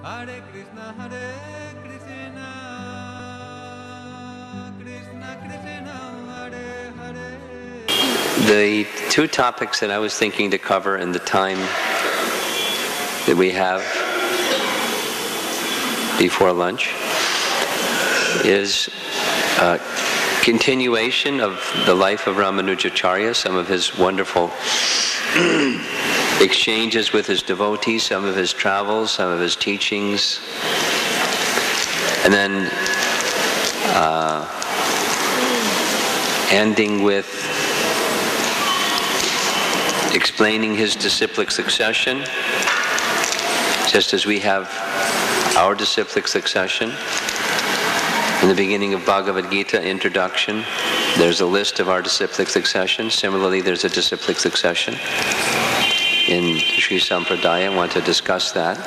Hare Krishna, Krishna Krishna, Hare Hare. The two topics that I was thinking to cover in the time that we have before lunch is a continuation of the life of Ramanujacarya, some of his wonderful exchanges with his devotees, some of his travels, some of his teachings, and then ending with explaining his disciplic succession, just as we have our disciplic succession. In the beginning of Bhagavad Gita introduction, there's a list of our disciplic succession. Similarly, there's a disciplic succession in Sri Sampradaya. I want to discuss that.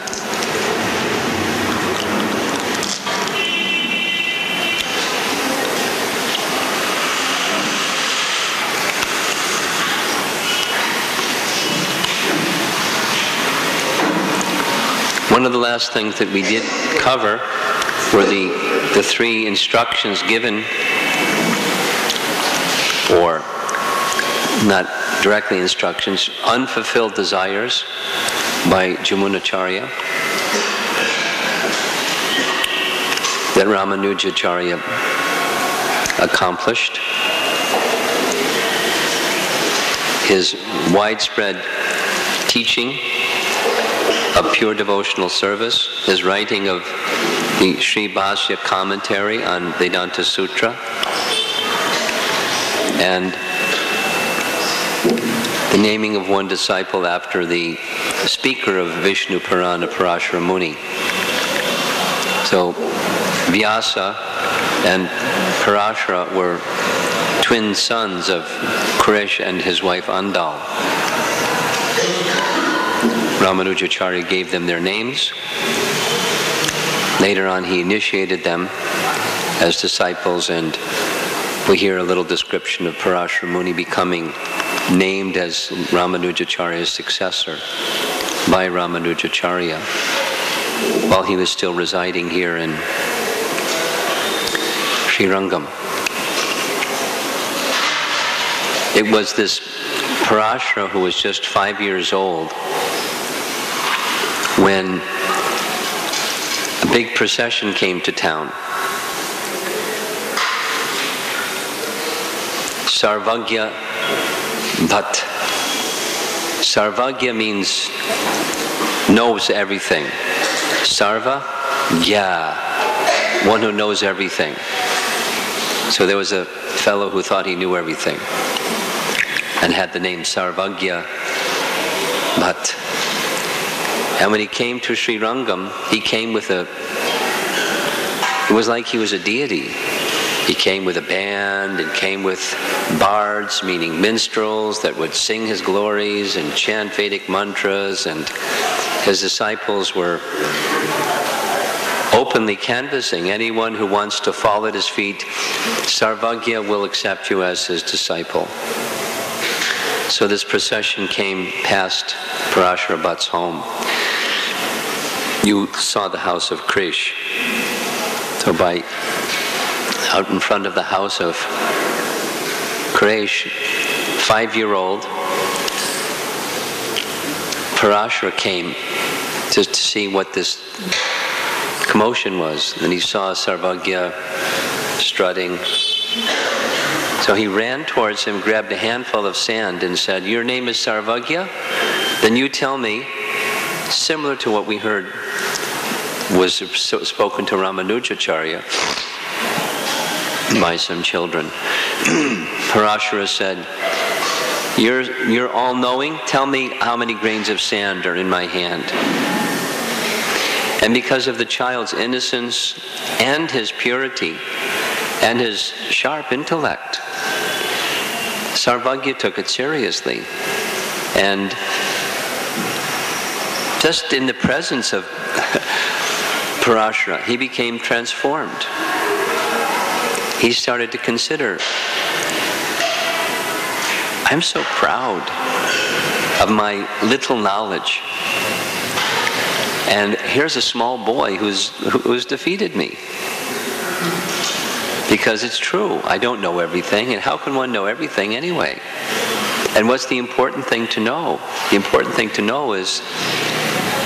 One of the last things that we did cover were the three instructions given, or not directly instructions, unfulfilled desires by Jamunacharya that Ramanujacarya accomplished. His widespread teaching of pure devotional service, his writing of the Sri Bhashya commentary on Vedanta Sutra, and the naming of one disciple after the speaker of Vishnu Purana, Parashara Muni. So Vyasa and Parashara were twin sons of Krish and his wife Andal. Ramanujacarya gave them their names. Later on, he initiated them as disciples, and we hear a little description of Parashara Muni becoming named as Ramanujacarya's successor by Ramanujacarya while he was still residing here in Srirangam. It was this Parashara who was just 5 years old when a big procession came to town. Sarvagya Bhat. Sarvagya means knows everything. Sarva Gya, one who knows everything. So there was a fellow who thought he knew everything and had the name Sarvagya Bhat. And when he came to Srirangam, he came with it was like he was a deity. He came with a band and came with bards, meaning minstrels, that would sing his glories and chant Vedic mantras, and his disciples were openly canvassing anyone who wants to fall at his feet. Sarvagya will accept you as his disciple. So this procession came past Parashara Bhatt's home. You saw the house of Krish. So out in front of the house of Krish, 5-year-old, Parashara came just to see what this commotion was. And he saw Sarvagya strutting. So he ran towards him, grabbed a handful of sand and said, "Your name is Sarvagya? Then you tell me," similar to what we heard was spoken to Ramanujacarya by some children. Parashara said, You're all-knowing? Tell me how many grains of sand are in my hand." And because of the child's innocence and his purity and his sharp intellect, Sarvagya took it seriously. And just in the presence of Parashara, he became transformed. He started to consider, I'm so proud of my little knowledge. And here's a small boy who's defeated me. Because it's true, I don't know everything, and how can one know everything anyway? And what's the important thing to know? The important thing to know is,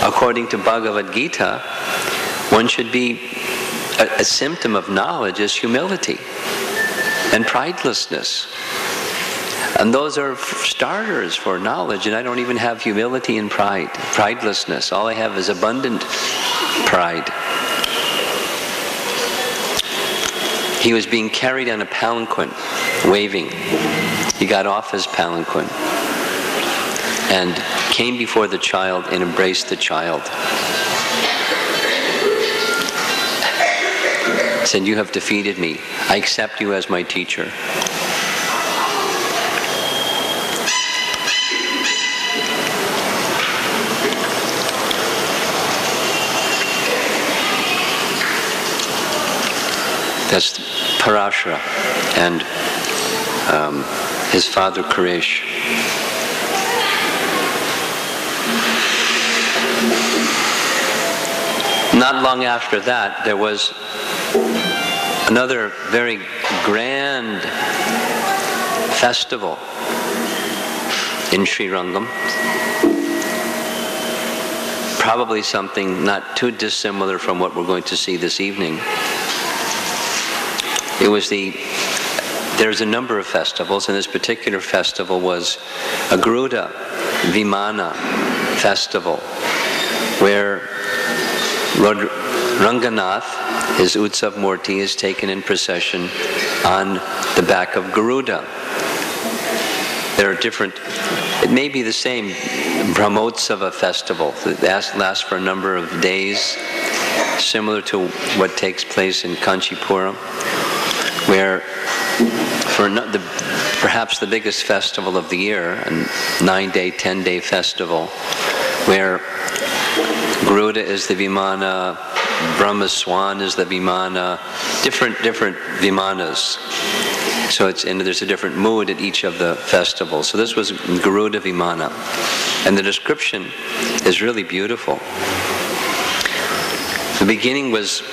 according to Bhagavad Gita, one should be, a symptom of knowledge is humility and pridelessness. And those are starters for knowledge, and I don't even have humility and pridelessness. All I have is abundant pride. He was being carried on a palanquin, waving. He got off his palanquin and came before the child and embraced the child. Said, "You have defeated me. I accept you as my teacher." That's Parashara and his father Kuresh. Not long after that, there was another very grand festival in Srirangam. Probably something not too dissimilar from what we're going to see this evening. It was there's a number of festivals, and this particular festival was a Garuda Vimana festival, where Lord Ranganath, his Utsav Murti, is taken in procession on the back of Garuda. There are different, it may be the same Brahmotsava festival that lasts for a number of days, similar to what takes place in Kanchipuram, where for perhaps the biggest festival of the year, a 9-day, 10-day festival, where Garuda is the Vimana, Brahma Swan is the Vimana, different Vimanas. So there's a different mood at each of the festivals. So this was Garuda Vimana. And the description is really beautiful. The beginning was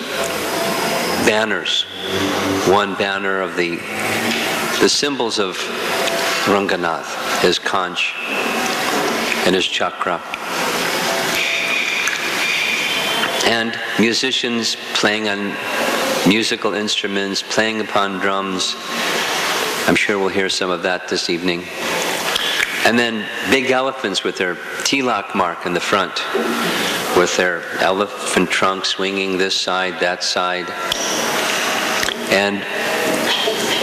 banners. One banner of the symbols of Ranganath, his conch and his chakra. And musicians playing on musical instruments, playing upon drums. I'm sure we'll hear some of that this evening. And then big elephants with their tilak mark in the front, with their elephant trunk swinging this side, that side. And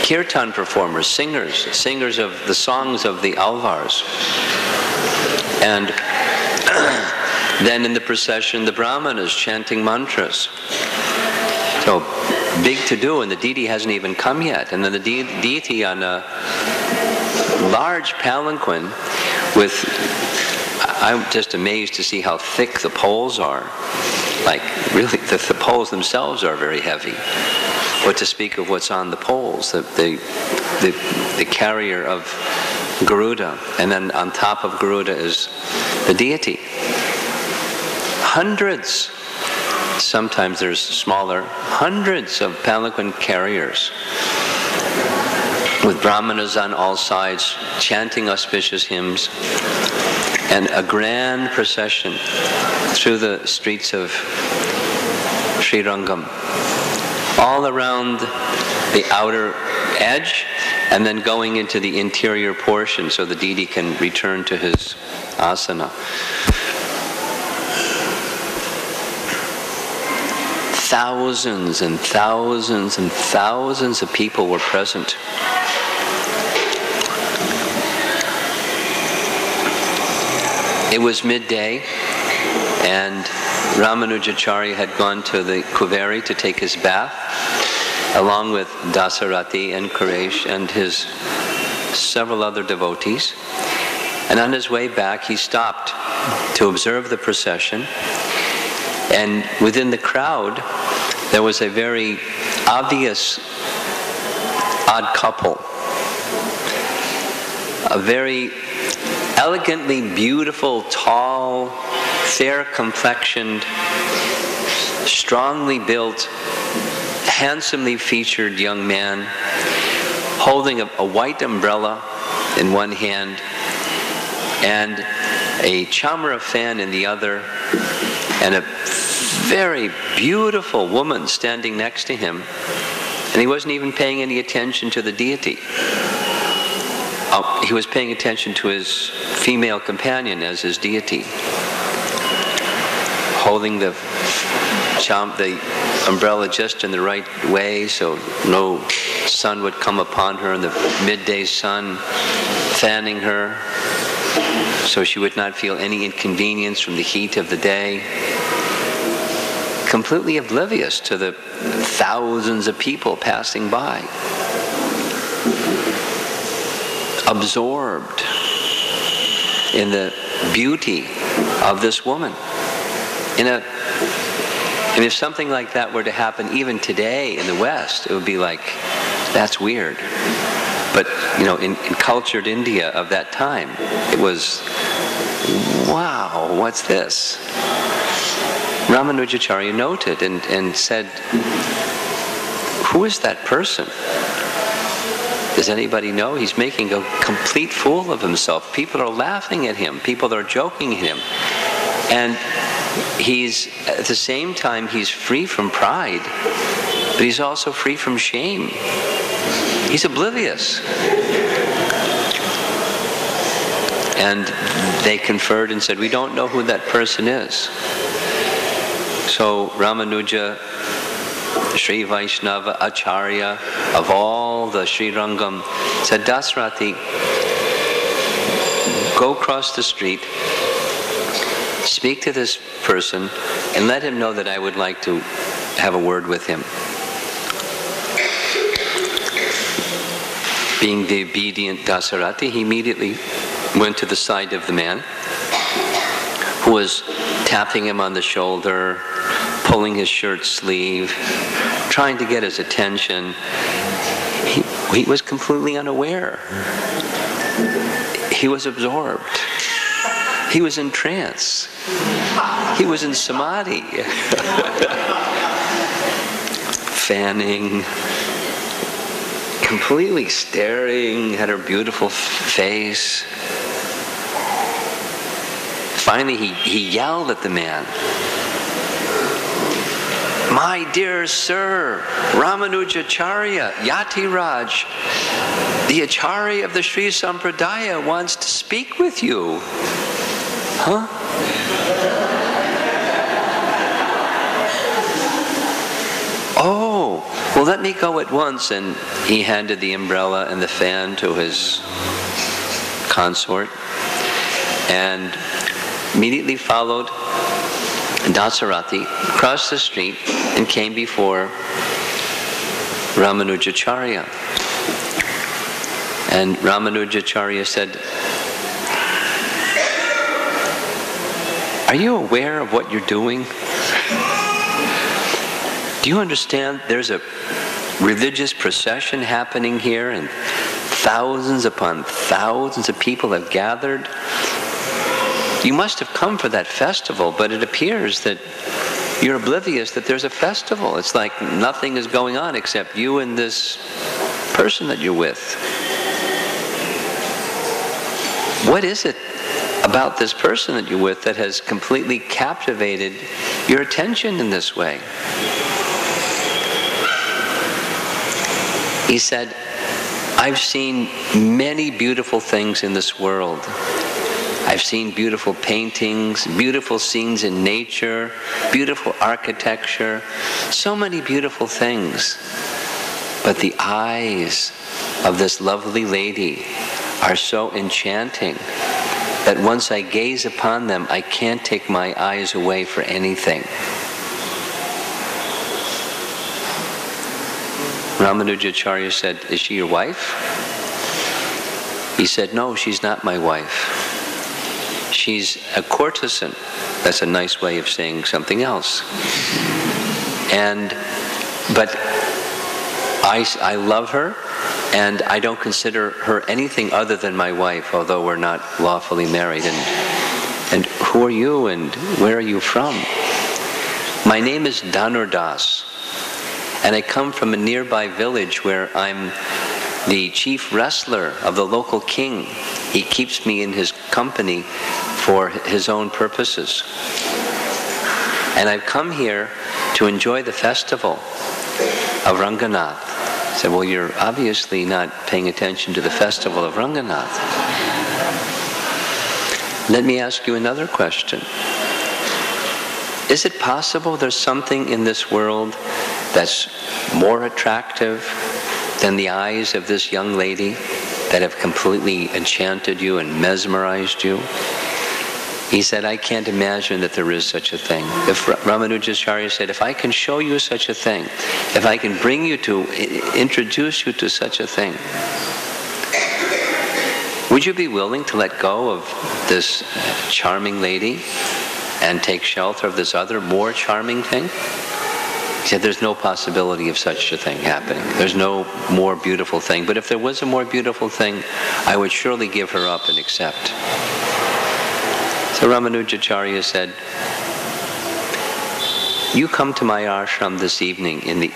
kirtan performers, singers of the songs of the Alvars. And then in the procession, the Brahmanas chanting mantras. So big to do, and the deity hasn't even come yet. And then the deity on a large palanquin with, I'm just amazed to see how thick the poles are. Like, really, the poles themselves are very heavy. What to speak of what's on the poles, the carrier of Garuda. And then on top of Garuda is the deity. Hundreds, sometimes there's smaller, hundreds of palanquin carriers with brahmanas on all sides chanting auspicious hymns, and a grand procession through the streets of Srirangam, all around the outer edge and then going into the interior portion so the deity can return to his asana. Thousands and thousands and thousands of people were present. It was midday, and Ramanujacarya had gone to the Kuveri to take his bath, along with Dasarati and Kuresh and his several other devotees. And on his way back, he stopped to observe the procession. And within the crowd, there was a very obvious odd couple. A very elegantly beautiful, tall, fair-complexioned, strongly built, handsomely featured young man holding a white umbrella in one hand and a chamra fan in the other, and a very beautiful woman standing next to him, and he wasn't even paying any attention to the deity. He was paying attention to his female companion as his deity, holding the umbrella just in the right way so no sun would come upon her in the midday sun, fanning her so she would not feel any inconvenience from the heat of the day. Completely oblivious to the thousands of people passing by. Absorbed in the beauty of this woman. And if something like that were to happen even today in the West, it would be like, that's weird. But, in cultured India of that time, it was, wow, what's this? Ramanujacarya noted and said, who is that person? Does anybody know? He's making a complete fool of himself. People are laughing at him. People are joking at him. And he's, at the same time, he's free from pride, but he's also free from shame. He's oblivious. And they conferred and said, we don't know who that person is. So Ramanuja, Sri Vaishnava Acharya of all the Srirangam, said, Dasarathi, go across the street, speak to this person, and let him know that I would like to have a word with him. Being the obedient Dasarathi, he immediately went to the side of the man, who was tapping him on the shoulder, pulling his shirt sleeve, trying to get his attention. He was completely unaware. He was absorbed. He was in trance. He was in samadhi. Fanning, completely staring at her beautiful face. Finally, he yelled at the man, my dear sir, Ramanujacarya, Yatiraj, the Acharya of the Sri Sampradaya wants to speak with you. Huh? Oh, well, let me go at once. And he handed the umbrella and the fan to his consort, and immediately followed Dasarathi, crossed the street, and came before Ramanujacarya. And Ramanujacarya said, are you aware of what you're doing? Do you understand there's a religious procession happening here, and thousands upon thousands of people have gathered? You must have come for that festival, but it appears that you're oblivious that there's a festival. It's like nothing is going on except you and this person that you're with. What is it about this person that you're with that has completely captivated your attention in this way? He said, I've seen many beautiful things in this world. I've seen beautiful paintings, beautiful scenes in nature, beautiful architecture, so many beautiful things. But the eyes of this lovely lady are so enchanting that once I gaze upon them, I can't take my eyes away for anything. Ramanujacarya said, is she your wife? He said, no, she's not my wife. She's a courtesan. That's a nice way of saying something else. But I love her, And I don't consider her anything other than my wife, although we're not lawfully married. And who are you and where are you from? My name is Dhanurdas, and I come from a nearby village where I'm the chief wrestler of the local king. He keeps me in his company for his own purposes. And I've come here to enjoy the festival of Ranganath. I said, well, you're obviously not paying attention to the festival of Ranganath. Let me ask you another question. Is it possible there's something in this world that's more attractive than the eyes of this young lady that have completely enchanted you and mesmerized you? He said, I can't imagine that there is such a thing. If Ramanujacarya said, if I can show you such a thing, if I can bring you to, introduce you to such a thing, would you be willing to let go of this charming lady and take shelter of this other, more charming thing? He said, there's no possibility of such a thing happening. There's no more beautiful thing. But if there was a more beautiful thing, I would surely give her up and accept. So Ramanujacarya said, you come to my ashram this evening in the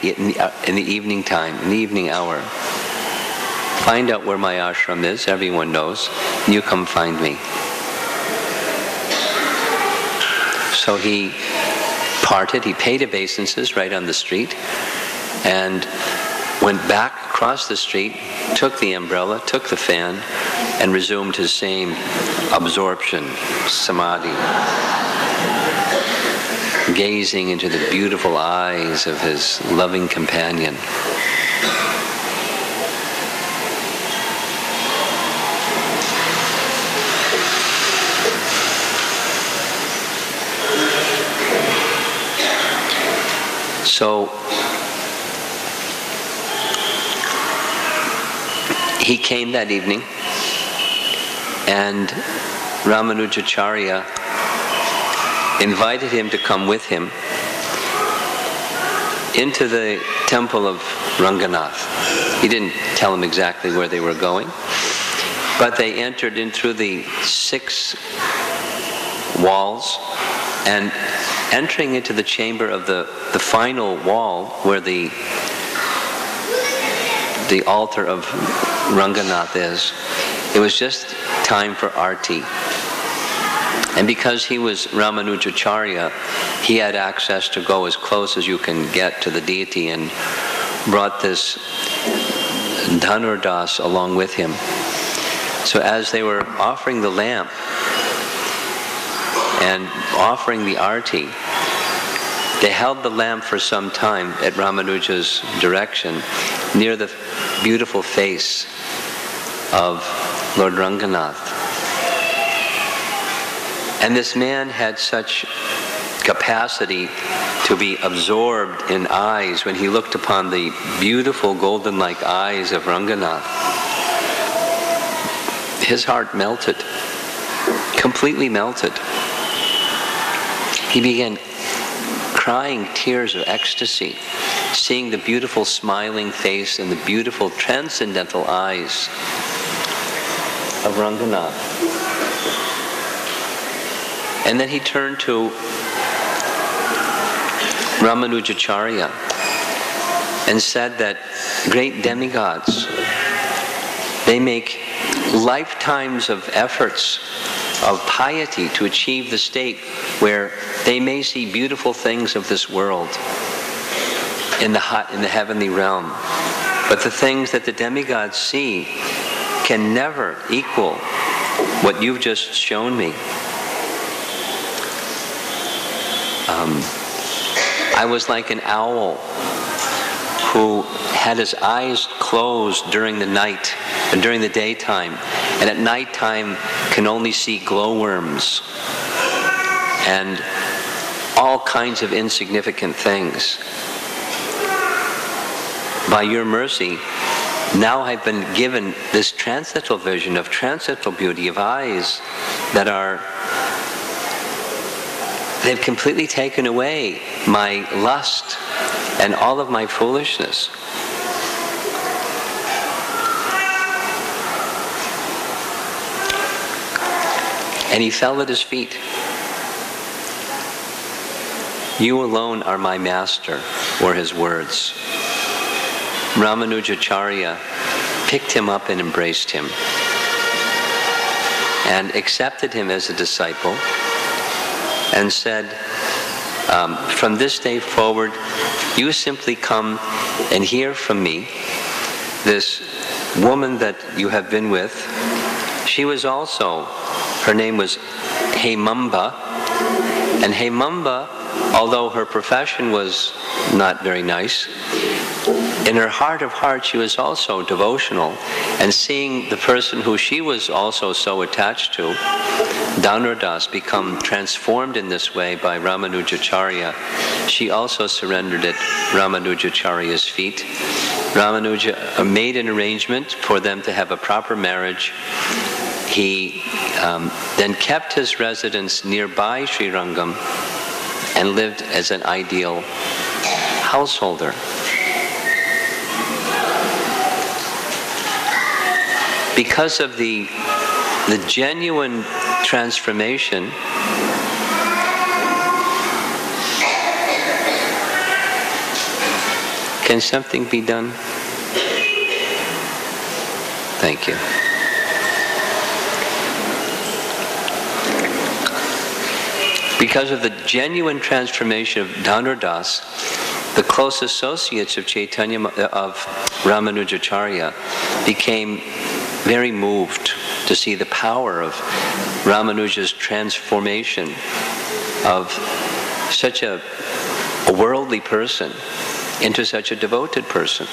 evening time, in the evening hour. Find out where my ashram is, everyone knows, and you come find me. So he parted, he paid obeisances right on the street, and went back across the street, took the umbrella, took the fan, and resumed his same absorption, samadhi, gazing into the beautiful eyes of his loving companion. So he came that evening, and Ramanujacarya invited him to come with him into the temple of Ranganath. He didn't tell him exactly where they were going, but they entered in through the 6 walls, and entering into the chamber of the final wall where the altar of Ranganath is, it was just time for arti. And because he was Ramanujacarya, he had access to go as close as you can get to the deity, and brought this Dhanurdas along with him. So as they were offering the lamp and offering the arti, they held the lamp for some time at Ramanuja's direction near the beautiful face of Lord Ranganath. And this man had such capacity to be absorbed in eyes when he looked upon the beautiful golden-like eyes of Ranganath. His heart melted, completely melted. He began crying tears of ecstasy, seeing the beautiful smiling face and the beautiful transcendental eyes of Ranganath. And then he turned to Ramanujacarya and said that great demigods, they make lifetimes of efforts of piety to achieve the state where they may see beautiful things of this world in the heavenly realm. But the things that the demigods see can never equal what you've just shown me. I was like an owl who had his eyes closed during the night and during the daytime, and at nighttime can only see glowworms and all kinds of insignificant things. By your mercy, now I've been given this transcendental vision of transcendental beauty, of eyes that are, they've completely taken away my lust and all of my foolishness. And he fell at his feet. "You alone are my master," were his words. Ramanujacarya picked him up and embraced him and accepted him as a disciple and said, "From this day forward, you simply come and hear from me. This woman that you have been with, she was also, her name was Hemamba, and Hemamba, although her profession was not very nice, in her heart of hearts she was also devotional, and seeing the person who she was also so attached to, Dhanur Das, become transformed in this way by Ramanujacarya, she also surrendered at Ramanujacarya's feet. Ramanuja made an arrangement for them to have a proper marriage. He then kept his residence nearby Srirangam and lived as an ideal householder. Because of the genuine transformation, can something be done? Thank you. Because of the genuine transformation of Dhanur Das, the close associates of Chaitanya, of Ramanujacarya, became very moved to see the power of Ramanuja's transformation of such a worldly person into such a devoted person.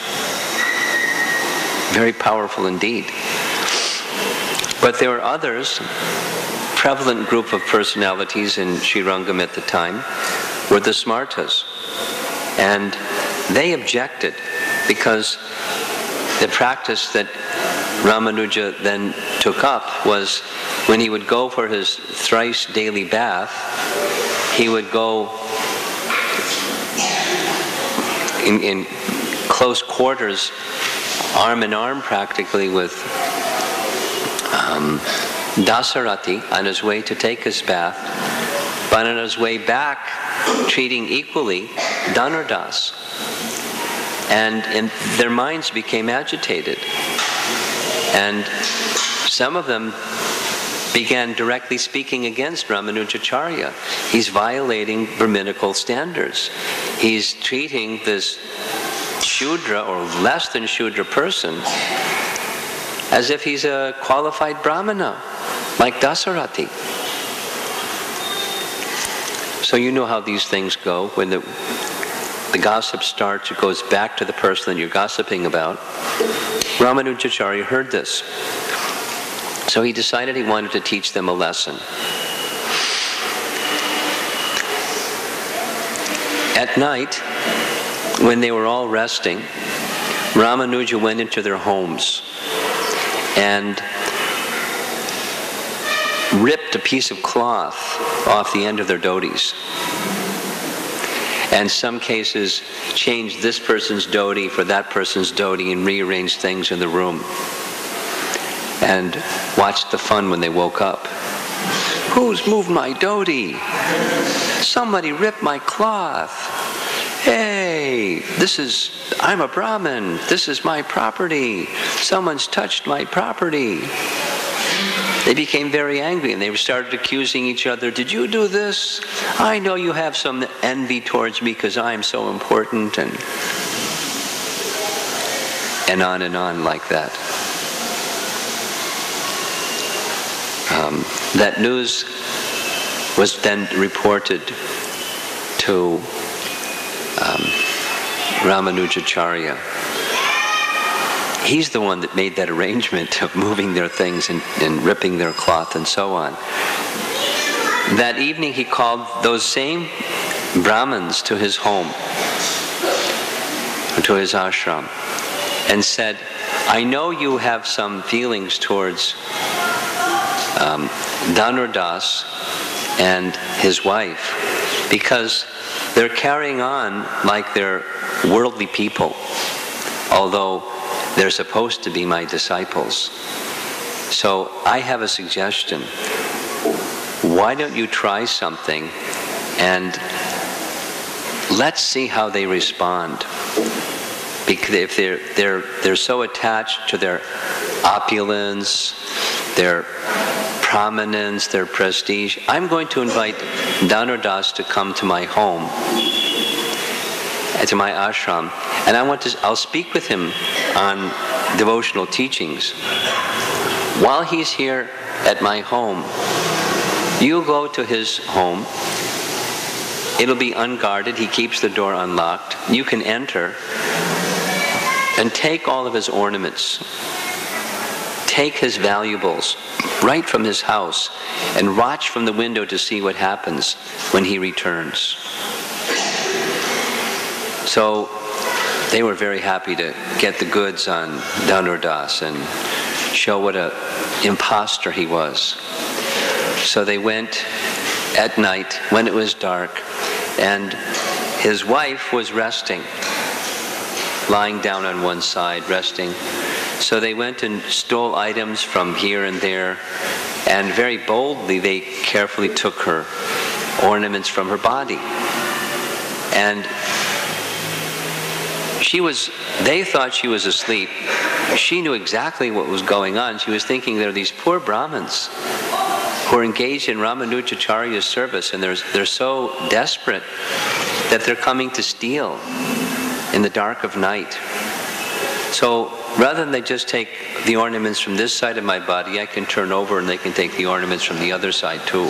Very powerful indeed. But there were others, prevalent group of personalities in Srirangam at the time, were the Smartas. And they objected because the practice that Ramanuja then took up was when he would go for his thrice daily bath, he would go in close quarters, arm in arm practically with Dasarati on his way to take his bath, but on his way back treating equally Dhanur Das. And their minds became agitated. And some of them began directly speaking against Ramanujacarya. He's violating Brahminical standards. He's treating this Shudra or less than Shudra person as if he's a qualified Brahmana, like Dasarati. So you know how these things go. When the gossip starts, it goes back to the person that you're gossiping about. Ramanujacarya heard this. So he decided he wanted to teach them a lesson. At night, when they were all resting, Ramanuja went into their homes and ripped a piece of cloth off the end of their dhotis. And some cases changed this person's dhoti for that person's dhoti and rearranged things in the room. And watched the fun when they woke up. Who's moved my dhoti? Somebody ripped my cloth. Hey, I'm a Brahmin. This is my property. Someone's touched my property. They became very angry and they started accusing each other. Did you do this? I know you have some envy towards me because I'm so important, and on like that. That news was then reported to Ramanujacarya. He's the one that made that arrangement of moving their things and ripping their cloth and so on. That evening he called those same Brahmins to his home, to his ashram, and said, I know you have some feelings towards Dhanur Das and his wife, because they're carrying on like they're worldly people, although they're supposed to be my disciples. So I have a suggestion. why don't you try something and let's see how they respond. Because if they're so attached to their opulence, their prominence, their prestige, I'm going to invite Dhanur Das to come to my home, to my ashram, and I'll speak with him on devotional teachings. While he's here at my home, you go to his home. It'll be unguarded. He keeps the door unlocked. You can enter and take all of his ornaments, take his valuables right from his house, and watch from the window to see what happens when he returns. So they were very happy to get the goods on Dhanur Das and show what an imposter he was. So they went at night when it was dark, and his wife was resting, lying down on one side, resting. So they went and stole items from here and there, and very boldly they carefully took her ornaments from her body. And they thought she was asleep. She knew exactly what was going on. She was thinking there are these poor Brahmins who are engaged in Ramanujacarya's service, and they're so desperate that they're coming to steal in the dark of night. So rather than they just take the ornaments from this side of my body, I can turn over and they can take the ornaments from the other side too.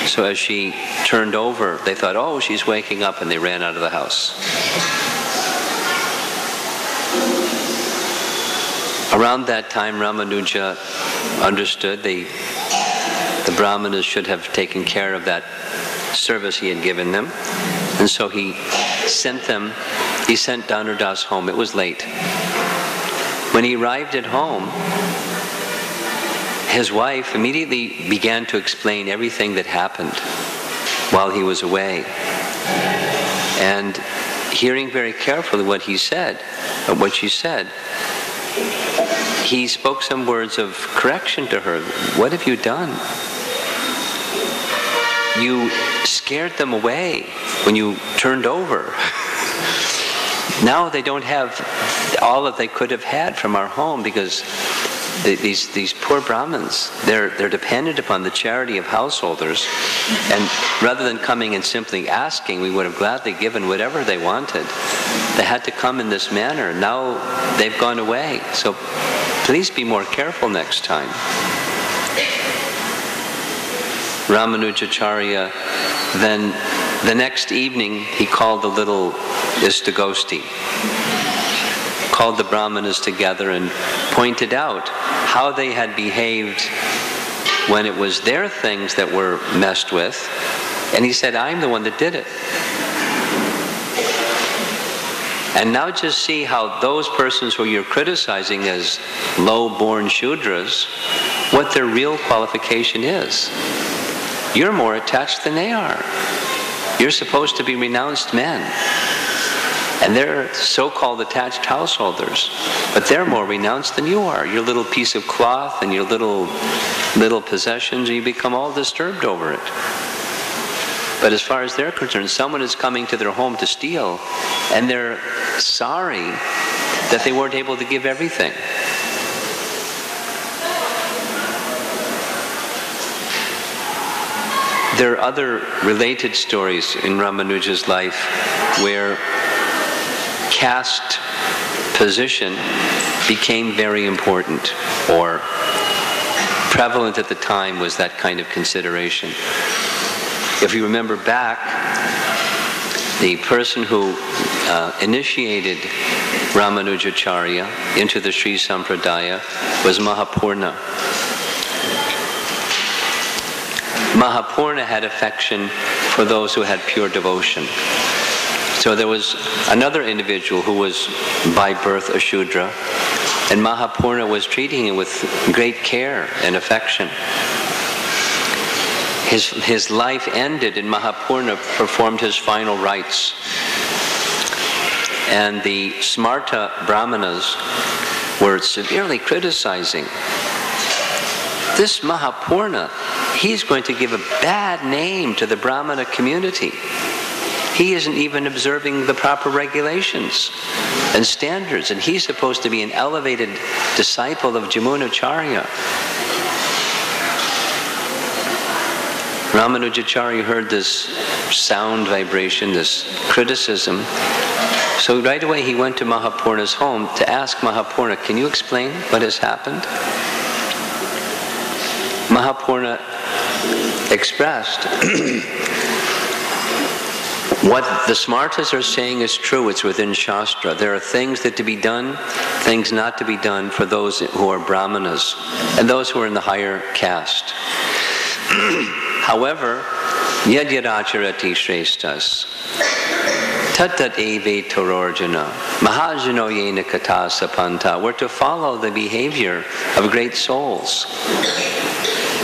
So as she turned over, they thought, oh, she's waking up, and they ran out of the house. Around that time, Ramanuja understood the Brahmanas should have taken care of that service he had given them. And so he sent Dhanur Das home. It was late. When he arrived at home, his wife immediately began to explain everything that happened while he was away. And hearing very carefully what she said, he spoke some words of correction to her. What have you done? You scared them away when you turned over. Now they don't have all that they could have had from our home, because these poor Brahmins, they're dependent upon the charity of householders, and rather than coming and simply asking, we would have gladly given whatever they wanted. They had to come in this manner. Now they've gone away. So please be more careful next time. Ramanujacarya, then the next evening he called the little Istagosti, called the Brahmanas together and pointed out how they had behaved when it was their things that were messed with. And he said, I'm the one that did it. And now just see how those persons who you're criticizing as low-born Shudras, what their real qualification is. You're more attached than they are. You're supposed to be renounced men. And they're so-called attached householders, but they're more renounced than you are. Your little piece of cloth and your little possessions, and you become all disturbed over it. But as far as they're concerned, someone is coming to their home to steal, and they're sorry that they weren't able to give everything. There are other related stories in Ramanuja's life where caste position became very important, or prevalent at the time was that kind of consideration. If you remember back, the person who initiated Ramanujacarya into the Sri Sampradaya was Mahapurna. Mahapurna had affection for those who had pure devotion. So there was another individual who was by birth a Shudra, and Mahapurna was treating him with great care and affection. His life ended and Mahapurna performed his final rites. And the Smarta Brahmanas were severely criticizing this Mahapurna, he's going to give a bad name to the Brahmana community. He isn't even observing the proper regulations and standards, and he's supposed to be an elevated disciple of Jamunacharya. Ramanujacarya heard this sound vibration, this criticism. So right away he went to Mahapurna's home to ask Mahapurna, can you explain what has happened? Mahapurna expressed, what the Smartas are saying is true, it's within Shastra. There are things that to be done, things not to be done for those who are Brahmanas and those who are in the higher caste. However, yad yadacharati shreshtas tat eve tororjana mahajano yena kata sapanta. We're to follow the behavior of great souls.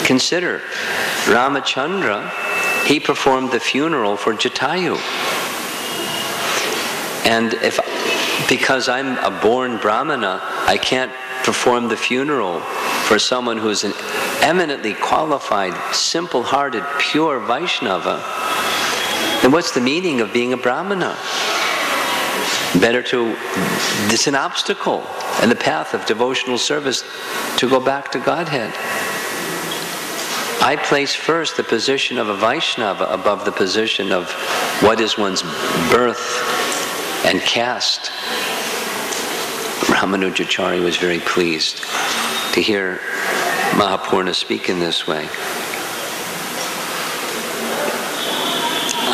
Consider, Ramachandra, he performed the funeral for Jatayu. And because I'm a born Brahmana, I can't perform the funeral for someone who's an eminently qualified, simple-hearted, pure Vaishnava, then what's the meaning of being a Brahmana? It's an obstacle in the path of devotional service to go back to Godhead. I place first the position of a Vaishnava above the position of what is one's birth and caste. Ramanujacarya was very pleased to hear Mahapurna speak in this way.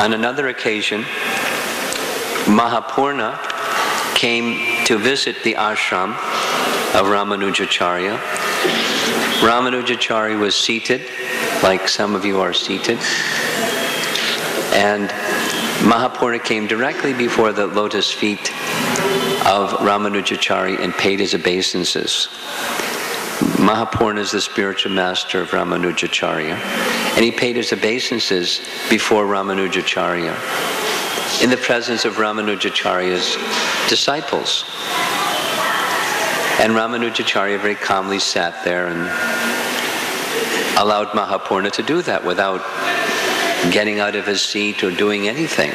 On another occasion, Mahapurna came to visit the ashram of Ramanujacarya. Ramanujacarya was seated, like some of you are seated, and Mahapurna came directly before the lotus feet of Ramanujacarya and paid his obeisances. Mahapurna is the spiritual master of Ramanujacarya, and he paid his obeisances before Ramanujacarya in the presence of Ramanujacarya's disciples. And Ramanujacarya very calmly sat there and allowed Mahapurna to do that without getting out of his seat or doing anything.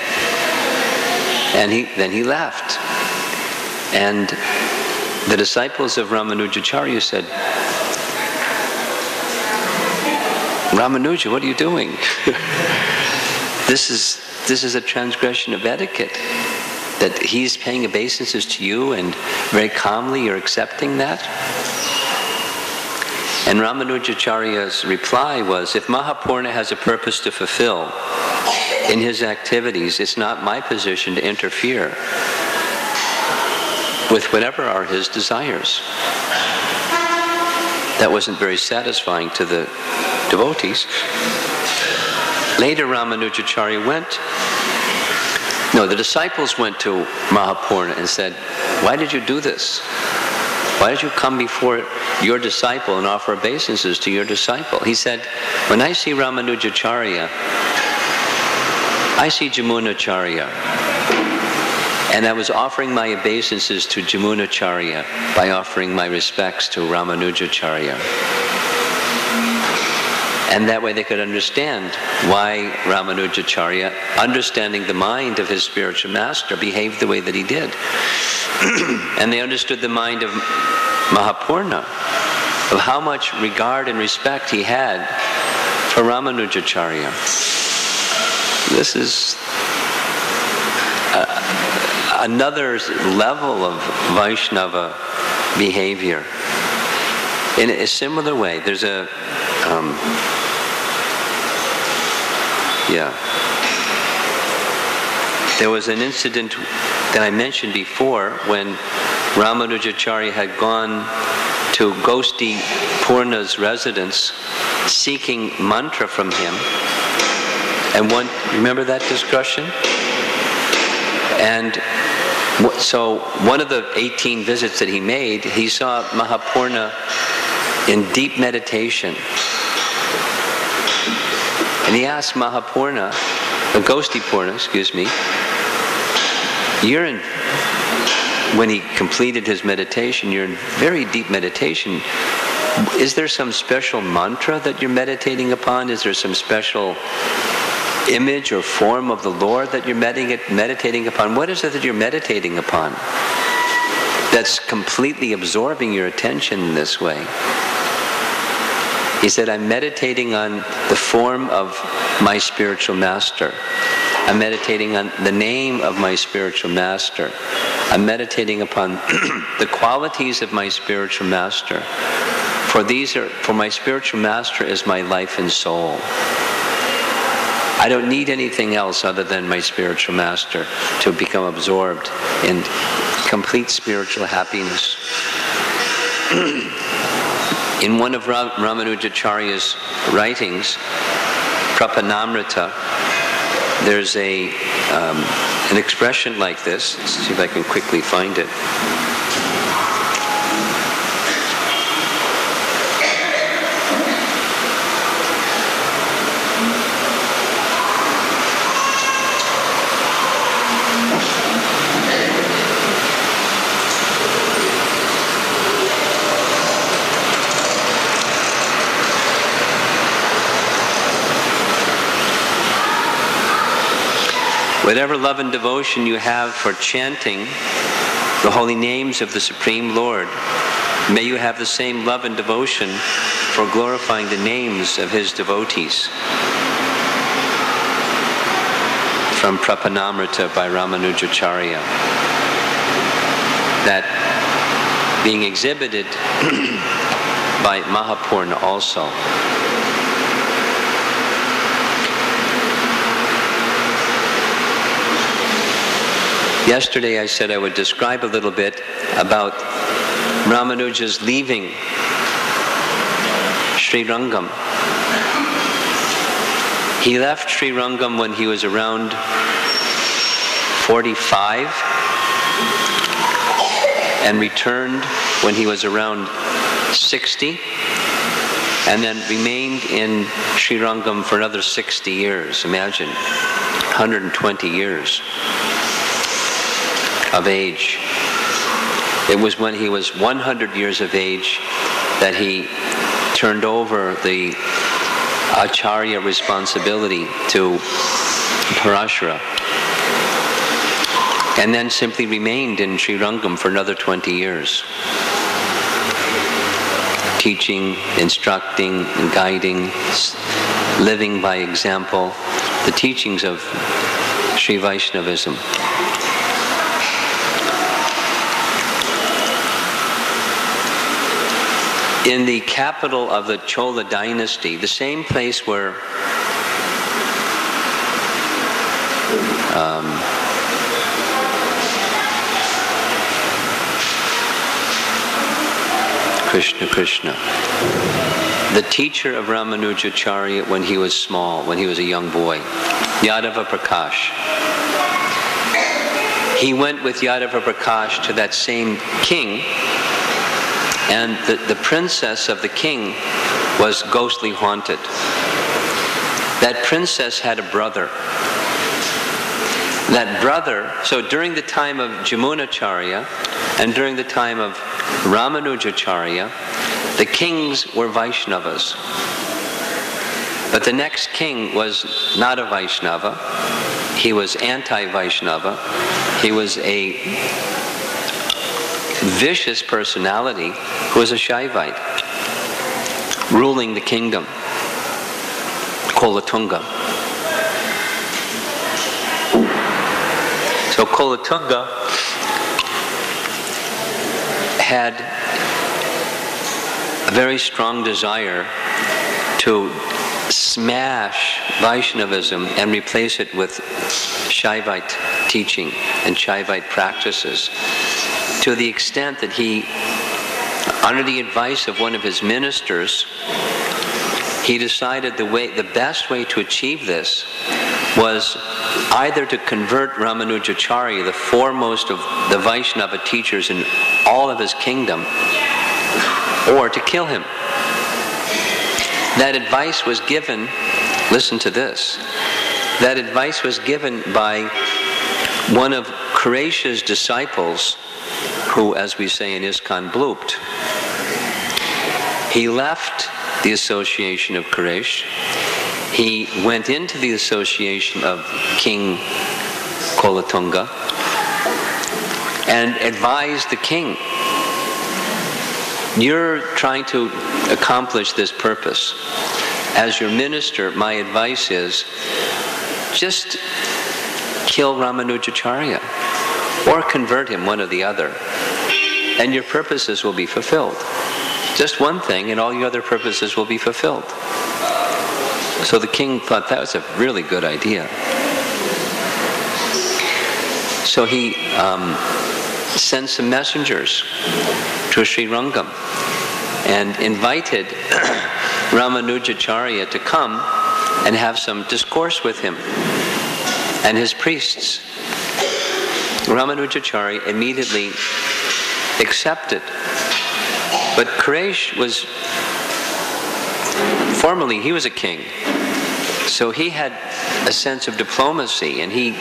And then he left. And the disciples of Ramanujacarya said, Ramanuja, what are you doing? This is a transgression of etiquette. That he's paying obeisances to you and very calmly you're accepting that? And Ramanujacarya's reply was, if Mahapurna has a purpose to fulfill in his activities, it's not my position to interfere with whatever are his desires. That wasn't very satisfying to the devotees. Later the disciples went to Mahapurna and said, why did you do this? Why did you come before your disciple and offer obeisances to your disciple? He said, when I see Ramanujacarya, I see Jamunacharya. And I was offering my obeisances to Jamunacharya by offering my respects to Ramanujacarya. And that way they could understand why Ramanujacarya, understanding the mind of his spiritual master, behaved the way that he did. And they understood the mind of Mahapurna, of how much regard and respect he had for Ramanujacarya. This is another level of Vaishnava behavior. In a similar way, there's a there was an incident that I mentioned before when Ramanujacarya had gone to Gosti Purna's residence seeking mantra from him. And remember that discussion? And so one of the 18 visits that he made, he saw Mahapurna in deep meditation. And he asked Mahapurna, Gosti Purna, when he completed his meditation, you're in very deep meditation. Is there some special mantra that you're meditating upon? Is there some special image or form of the Lord that you're meditating upon? What is it that you're meditating upon that's completely absorbing your attention in this way? He said, I'm meditating on the form of my spiritual master. I'm meditating on the name of my spiritual master. I'm meditating upon the qualities of my spiritual master. For my spiritual master is my life and soul. I don't need anything else other than my spiritual master to become absorbed in complete spiritual happiness. In one of Ramanujacarya's writings, Prapanamrita, there's an expression like this. Let's see if I can quickly find it. Whatever love and devotion you have for chanting the holy names of the Supreme Lord, may you have the same love and devotion for glorifying the names of His devotees. From Prapanamrita by Ramanujacarya. That being exhibited by Mahapurna also. Yesterday I said I would describe a little bit about Ramanuja's leaving Srirangam. He left Srirangam when he was around 45 and returned when he was around 60 and then remained in Srirangam for another 60 years. Imagine, 120 years. Of age. It was when he was 100 years of age that he turned over the Acharya responsibility to Parashara and then simply remained in Srirangam for another 20 years. Teaching, instructing, guiding, living by example, the teachings of Sri Vaishnavism. In the capital of the Chola dynasty, the same place where Krishna, the teacher of Ramanujacarya when he was small, when he was a young boy, Yadava Prakash. He went with Yadava Prakash to that same king. And the princess of the king was ghostly haunted. That princess had a brother. That brother, so during the time of Jamunacharya and during the time of Ramanujacarya, the kings were Vaishnavas. But the next king was not a Vaishnava. He was anti-Vaishnava. He was a vicious personality who was a Shaivite, ruling the kingdom, Kolatunga. So Kolatunga had a very strong desire to smash Vaishnavism and replace it with Shaivite teaching and Shaivite practices, to the extent that he, under the advice of one of his ministers, he decided the best way to achieve this was either to convert Ramanujacarya, the foremost of the Vaishnava teachers in all of his kingdom, or to kill him. That advice was given, listen to this, that advice was given by one of Kuresha's disciples, who, as we say in ISKCON, blooped. he left the association of Quraysh. He went into the association of King Kolatunga and advised the king, you're trying to accomplish this purpose. As your minister, my advice is just kill Ramanujacarya or convert him, one or the other, and your purposes will be fulfilled. Just one thing and all your other purposes will be fulfilled. So the king thought that was a really good idea. So he sent some messengers to Srirangam and invited Ramanujacarya to come and have some discourse with him and his priests. Ramanujacarya immediately accepted. But Quraysh was, formerly he was a king, so he had a sense of diplomacy, and he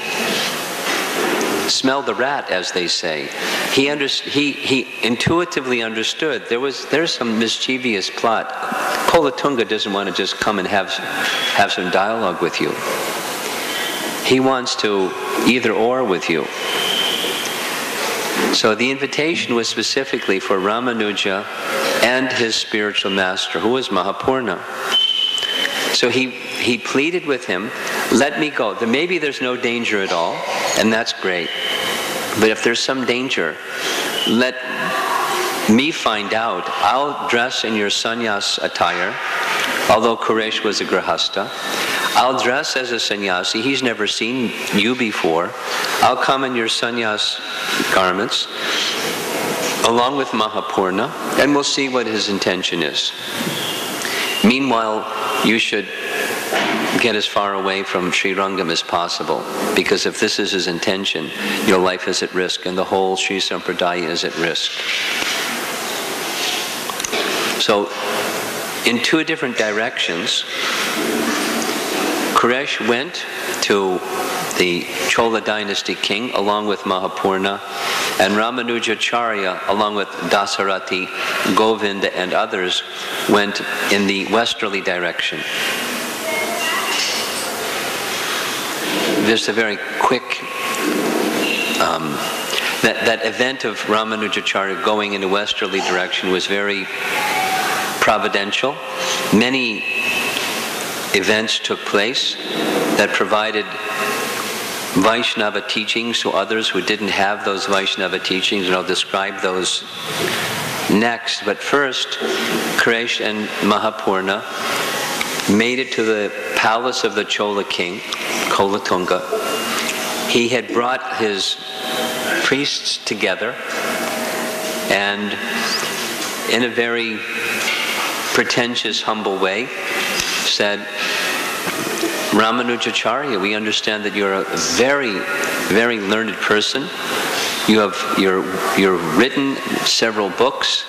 smelled the rat, as they say. He intuitively understood there's some mischievous plot. Kolatunga doesn't want to just come and have some dialogue with you. He wants to either or with you. So the invitation was specifically for Ramanuja and his spiritual master, who was Mahapurna. So he pleaded with him, let me go. Maybe there's no danger at all, and that's great. But if there's some danger, let me find out. I'll dress in your sannyas attire, although Quraysh was a grihastha. I'll dress as a sannyasi. He's never seen you before. I'll come in your sannyas garments, along with Mahapurna, and we'll see what his intention is. Meanwhile, you should get as far away from Srirangam as possible, because if this is his intention, your life is at risk, and the whole Sri Sampradaya is at risk. So, in two different directions, Quraysh went to the Chola dynasty king along with Mahapurna, and Ramanujacarya along with Dasarati, Govinda and others went in the westerly direction. Just a very quick, that event of Ramanujacarya going in a westerly direction was very providential. Many events took place that provided Vaishnava teachings to others who didn't have those Vaishnava teachings, and I'll describe those next. But first, Quraysh and Mahapurna made it to the palace of the Chola king, Kolatunga. He had brought his priests together and in a very pretentious, humble way said, Ramanujacarya, we understand that you're a very, very learned person. You're written several books.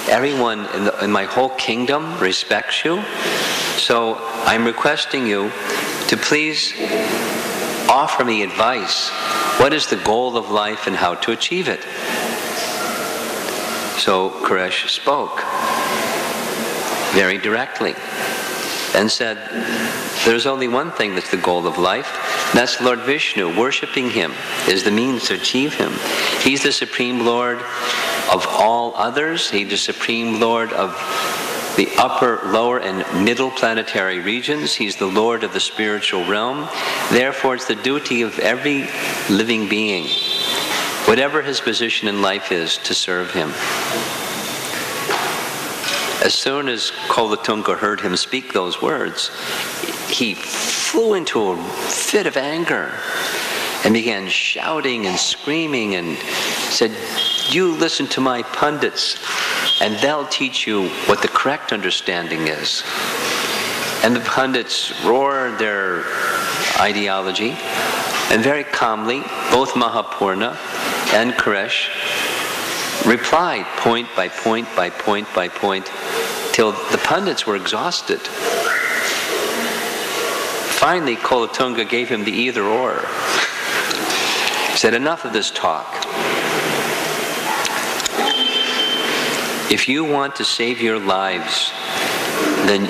Everyone in my whole kingdom respects you. So I'm requesting you to please offer me advice. What is the goal of life and how to achieve it? So Quraysh spoke very directly and said, there's only one thing that's the goal of life. That's Lord Vishnu. Worshipping him is the means to achieve him. He's the Supreme Lord of all others. He's the Supreme Lord of the upper, lower, and middle planetary regions. He's the Lord of the spiritual realm. Therefore, it's the duty of every living being, whatever his position in life is, to serve him. As soon as Kolatunga heard him speak those words, he flew into a fit of anger and began shouting and screaming and said, you listen to my pundits and they'll teach you what the correct understanding is. And the pundits roared their ideology, and very calmly, both Mahapurna and Quraysh replied point by point by point by point till the pundits were exhausted. Finally, Kolatunga gave him the either or. He said, enough of this talk. if you want to save your lives, then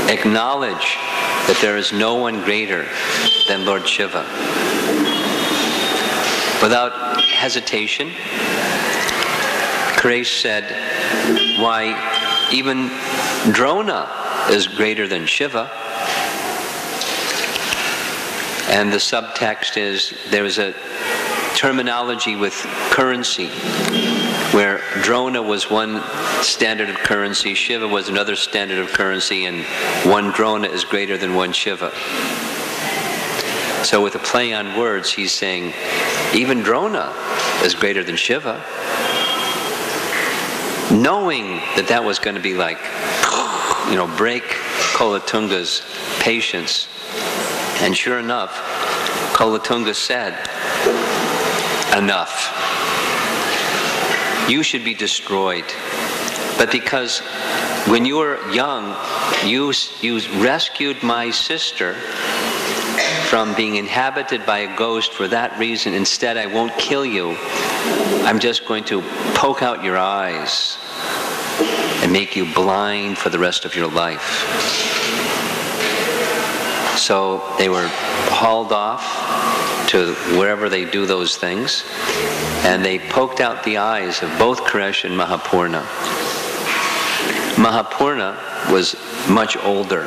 acknowledge that there is no one greater than Lord Shiva. Without hesitation, Krish said, why, even Drona is greater than Shiva. And the subtext is, there's a terminology with currency, where Drona was one standard of currency, Shiva was another standard of currency, and one Drona is greater than one Shiva. So with a play on words, he's saying, even Drona is greater than Shiva. Knowing that that was going to be like, break Kolatunga's patience. And sure enough, Kolatunga said, enough. You should be destroyed. But because when you were young, you rescued my sister from being inhabited by a ghost for that reason. Instead, I won't kill you. I'm just going to poke out your eyes and make you blind for the rest of your life. So they were hauled off to wherever they do those things, and they poked out the eyes of both Krish and Mahapurna. Mahapurna was much older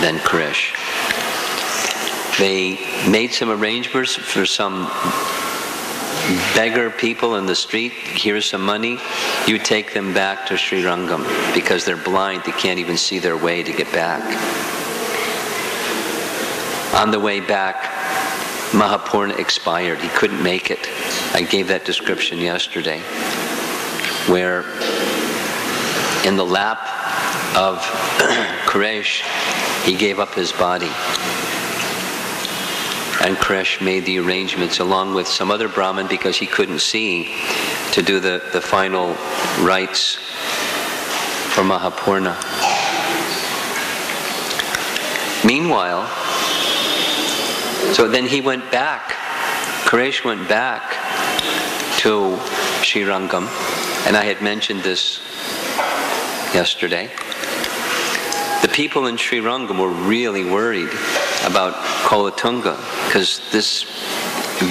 than Krish. They made some arrangements for some beggar people in the street. Here's some money. You take them back to Srirangam, because they're blind. They can't even see their way to get back. On the way back, Mahapurna expired. He couldn't make it. I gave that description yesterday, where in the lap of Krish, he gave up his body. And Krish made the arrangements along with some other Brahmin, because he couldn't see, to do the final rites for Mahapurna. Meanwhile, so then he went back, Krish went back to Srirangam, and I had mentioned this yesterday. The people in Srirangam were really worried about Kolatunga, because this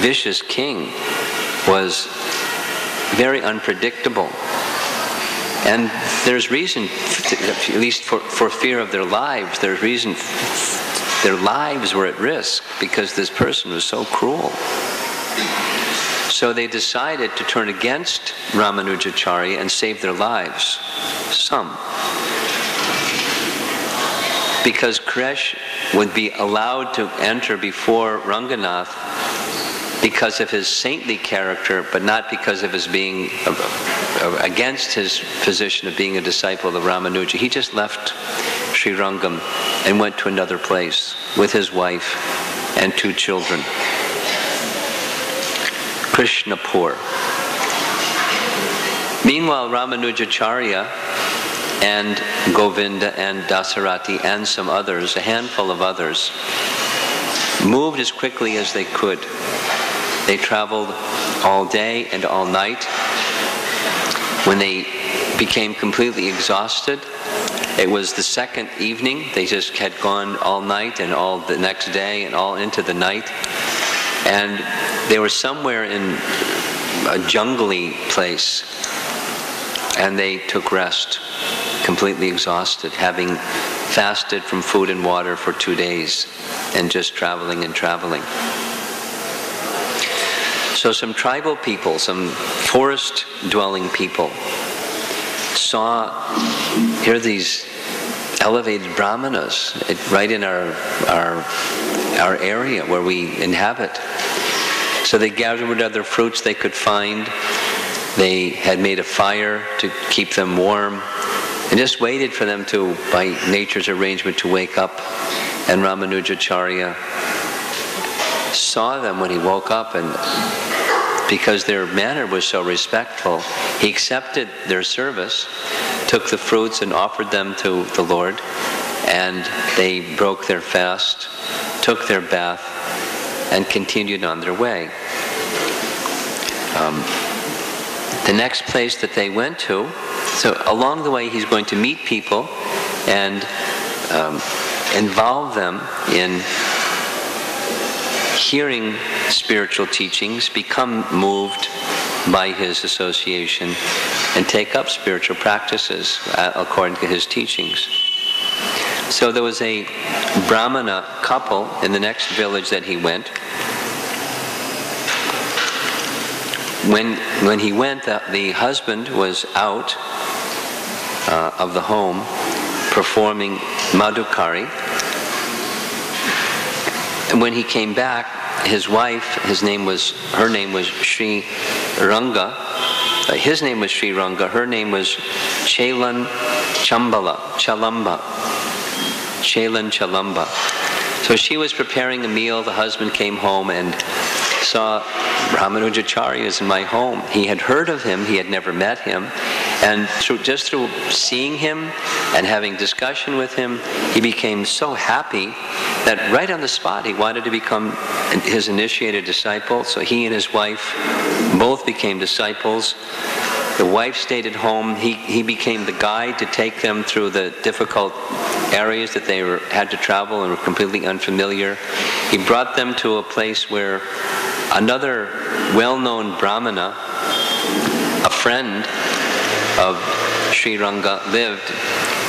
vicious king was very unpredictable. And there's reason, at least for fear of their lives, there's reason their lives were at risk, because this person was so cruel. So they decided to turn against Ramanujacarya and save their lives. Some. Because Krish would be allowed to enter before Ranganath because of his saintly character, but not because of his being against his position of being a disciple of Ramanuja. He just left Srirangam and went to another place with his wife and 2 children. Krishnapur. Meanwhile, Ramanujacarya and Govinda and Dasarati and some others, a handful of others, moved as quickly as they could. They traveled all day and all night. When they became completely exhausted, it was the second evening. They just had gone all night and all the next day and all into the night. And they were somewhere in a jungly place, and they took rest, completely exhausted, having fasted from food and water for 2 days and just traveling and traveling. So some tribal people, some forest-dwelling people, here are these elevated brahmanas right in our area where we inhabit. So they gathered what other fruits they could find. They had made a fire to keep them warm, and just waited for them to, by nature's arrangement, to wake up. And Ramanujacarya saw them when he woke up, and because their manner was so respectful, he accepted their service, took the fruits and offered them to the Lord, and they broke their fast, took their bath, and continued on their way. the next place that they went to, so along the way he's going to meet people and involve them in hearing spiritual teachings, become moved by his association, and take up spiritual practices according to his teachings. So there was a Brahmana couple in the next village that he went. When he went, the husband was out of the home performing Madhukari. And when he came back, his wife, her name was Sriranga. His name was Sriranga. Her name was Chalamba. So she was preparing a meal. The husband came home and saw Ramanujacarya is in my home. He had heard of him. He had never met him. And just through seeing him and having discussion with him, he became so happy that right on the spot he wanted to become his initiated disciple. So he and his wife both became disciples. The wife stayed at home. He became the guide to take them through the difficult areas that they had to travel and were completely unfamiliar. He brought them to a place where another well-known Brahmana, a friend of Sriranga, lived,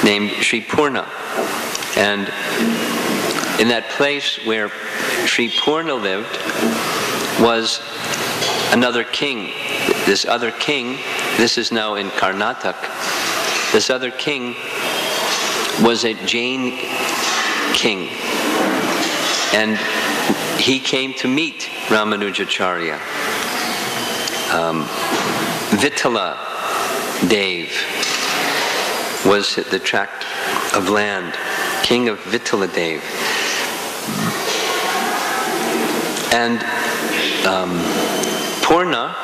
named Sri Purna. And in that place where Sri Purna lived was another king. This other king, this is now in Karnataka, this other king was a Jain king. And he came to meet Ramanujacarya. Vittala Dev was the tract of land, king of Vittala Dev. And Purna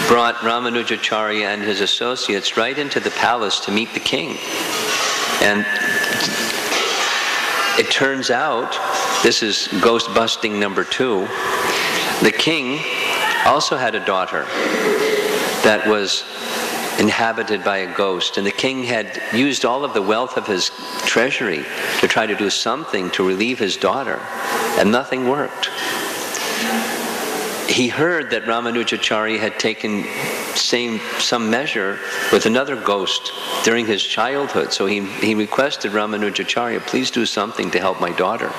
brought Ramanujacarya and his associates right into the palace to meet the king. And it turns out, this is ghost busting number 2, the king also had a daughter that was inhabited by a ghost, and the king had used all of the wealth of his treasury to try to do something to relieve his daughter, and nothing worked. He heard that Ramanujacarya had taken some measure with another ghost during his childhood, so he requested Ramanujacarya, please do something to help my daughter.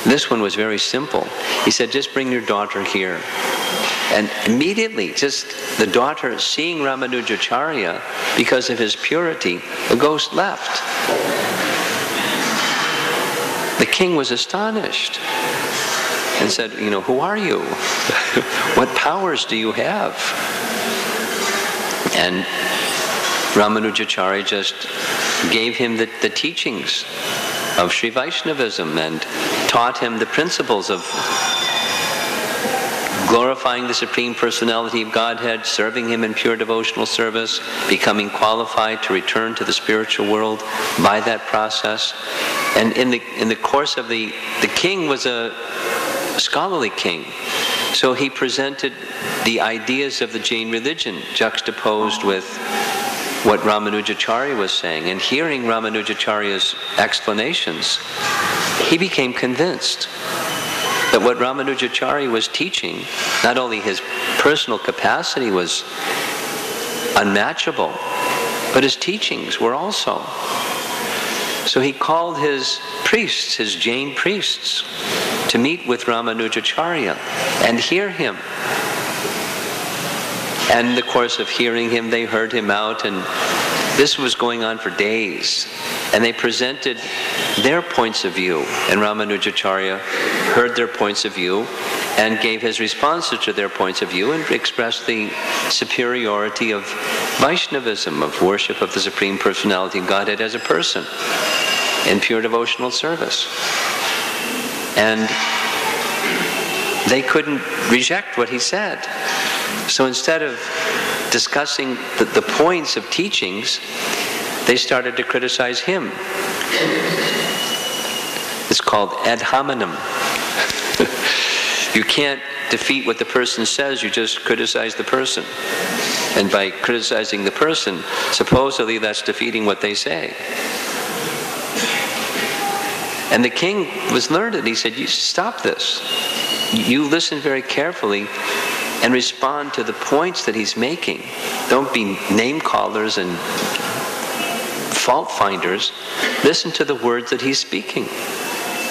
This one was very simple. He said, just bring your daughter here. And immediately, just the daughter seeing Ramanujacarya, because of his purity, the ghost left. The king was astonished and said, who are you? What powers do you have? And Ramanujacarya just gave him the teachings of Sri Vaishnavism and taught him the principles of glorifying the Supreme Personality of Godhead, serving Him in pure devotional service, becoming qualified to return to the spiritual world by that process. And in the course of the king was a scholarly king. So he presented the ideas of the Jain religion juxtaposed with what Ramanujacarya was saying. And hearing Ramanujacarya's explanations, he became convinced that what Ramanujacarya was teaching, not only his personal capacity was unmatchable, but his teachings were also. So he called his priests, his Jain priests, to meet with Ramanujacarya and hear him. And in the course of hearing him, they heard him out, and this was going on for days. And they presented their points of view, and Ramanujacarya heard their points of view and gave his responses to their points of view and expressed the superiority of Vaishnavism, of worship of the Supreme Personality of Godhead as a person in pure devotional service. And they couldn't reject what he said. So instead of discussing the points of teachings, they started to criticize him. It's called ad hominem. You can't defeat what the person says, you just criticize the person. And by criticizing the person, supposedly that's defeating what they say. And the king was learned, and he said, you stop this. You listen very carefully and respond to the points that he's making. Don't be name callers and fault finders. Listen to the words that he's speaking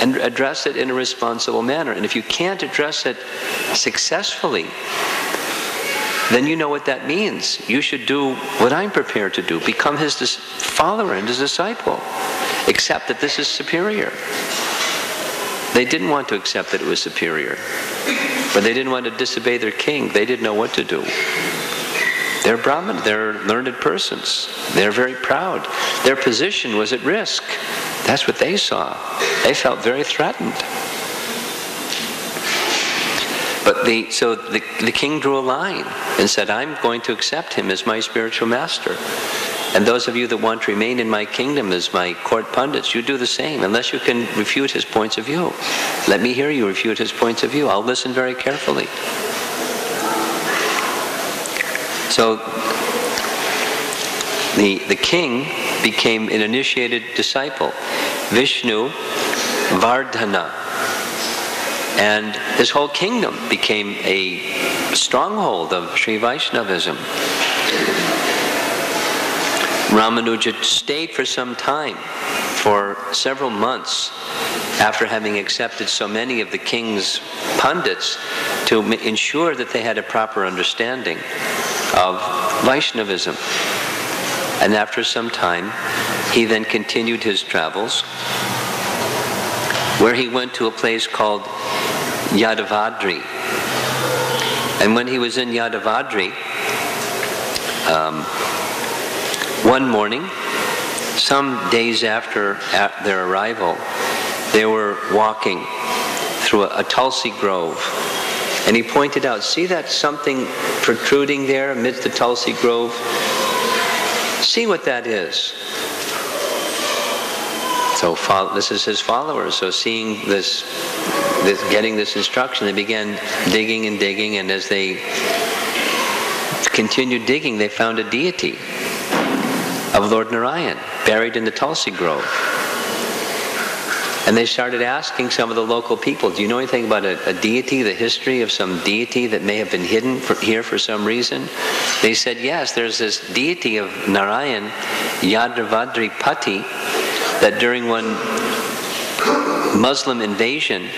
and address it in a responsible manner. And if you can't address it successfully, then you know what that means. You should do what I'm prepared to do. Become his follower and his disciple. Accept that this is superior. They didn't want to accept that it was superior. But they didn't want to disobey their king. They didn't know what to do. They're Brahmin, they're learned persons. They're very proud. Their position was at risk. That's what they saw. They felt very threatened. But the king drew a line and said, I'm going to accept him as my spiritual master. And those of you that want to remain in my kingdom as my court pundits, you do the same, unless you can refute his points of view. Let me hear you refute his points of view. I'll listen very carefully. So the king became an initiated disciple, Vishnu Vardhana. And his whole kingdom became a stronghold of Sri Vaishnavism. Ramanuja stayed for some time, for several months, after having accepted so many of the king's pundits, to ensure that they had a proper understanding of Vaishnavism. And after some time, he then continued his travels, where he went to a place called Yadavadri. And when he was in Yadavadri, one morning, some days after their arrival, they were walking through a tulsi grove. And he pointed out, see that something protruding there amidst the tulsi grove? See what that is. So this is his followers. So seeing this, getting this instruction, they began digging and digging, and as they continued digging, they found a deity of Lord Narayan buried in the tulsi grove. And they started asking some of the local people, do you know anything about a deity, the history of some deity that may have been hidden here for some reason? They said, yes, there's this deity of Narayan, Yadavadri Pati, that during one Muslim invasion,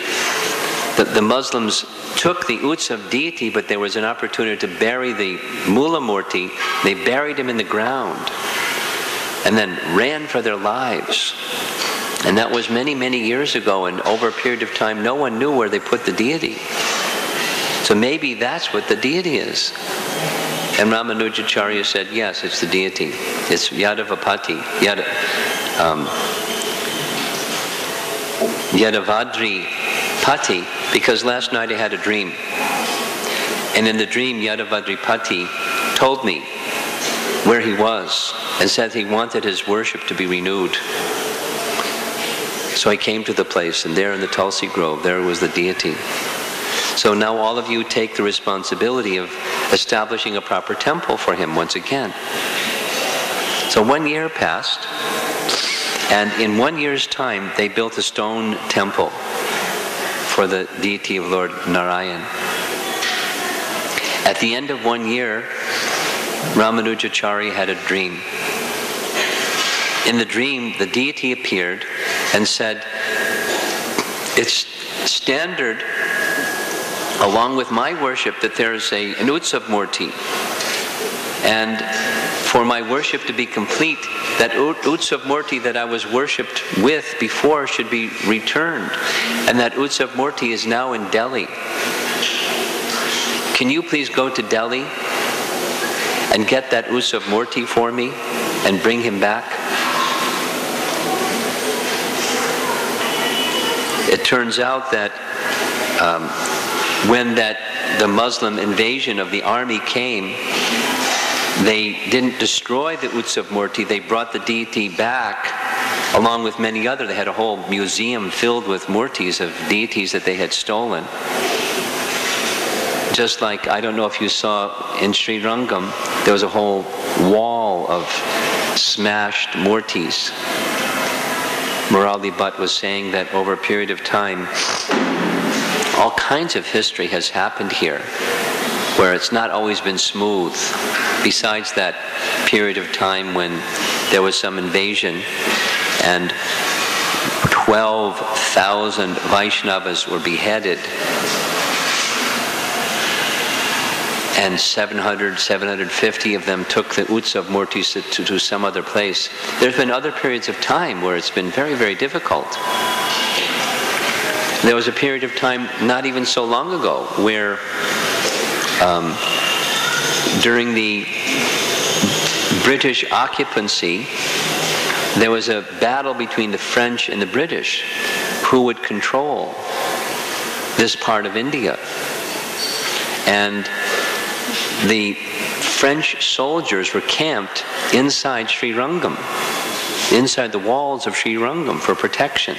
the Muslims took the Utsav deity, but there was an opportunity to bury the Mula Murti. They buried him in the ground and then ran for their lives. And that was many, many years ago, and over a period of time, no one knew where they put the deity. So maybe that's what the deity is. And Ramanujacarya said, yes, it's the deity. It's Yadavapati, Yadavadri Pati, because last night I had a dream. And in the dream, Yadavadri Pati told me where he was and said he wanted his worship to be renewed. So I came to the place, and there in the Tulsi Grove, there was the deity. So now all of you take the responsibility of establishing a proper temple for him once again. So 1 year passed, and in 1 year's time, they built a stone temple for the deity of Lord Narayan. At the end of 1 year, Ramanujacarya had a dream. In the dream, the deity appeared and said, it's standard, along with my worship, that there is an Utsav Murti. And for my worship to be complete, that Utsav Murti that I was worshipped with before should be returned. And that Utsav Murti is now in Delhi. Can you please go to Delhi and get that Utsav Murti for me and bring him back? It turns out that when the Muslim invasion of the army came, they didn't destroy the Utsav Murti, they brought the deity back along with many other. They had a whole museum filled with murtis of deities that they had stolen. Just like, I don't know if you saw in Srirangam, there was a whole wall of smashed murtis. Murali Bhatt was saying that over a period of time, all kinds of history has happened here, where it's not always been smooth. Besides that period of time when there was some invasion and 12,000 Vaishnavas were beheaded, and 750 of them took the Utsav Murtis to some other place. There's been other periods of time where it's been very, very difficult. There was a period of time not even so long ago where during the British occupancy, there was a battle between the French and the British who would control this part of India. And the French soldiers were camped inside Srirangam, inside the walls of Srirangam for protection.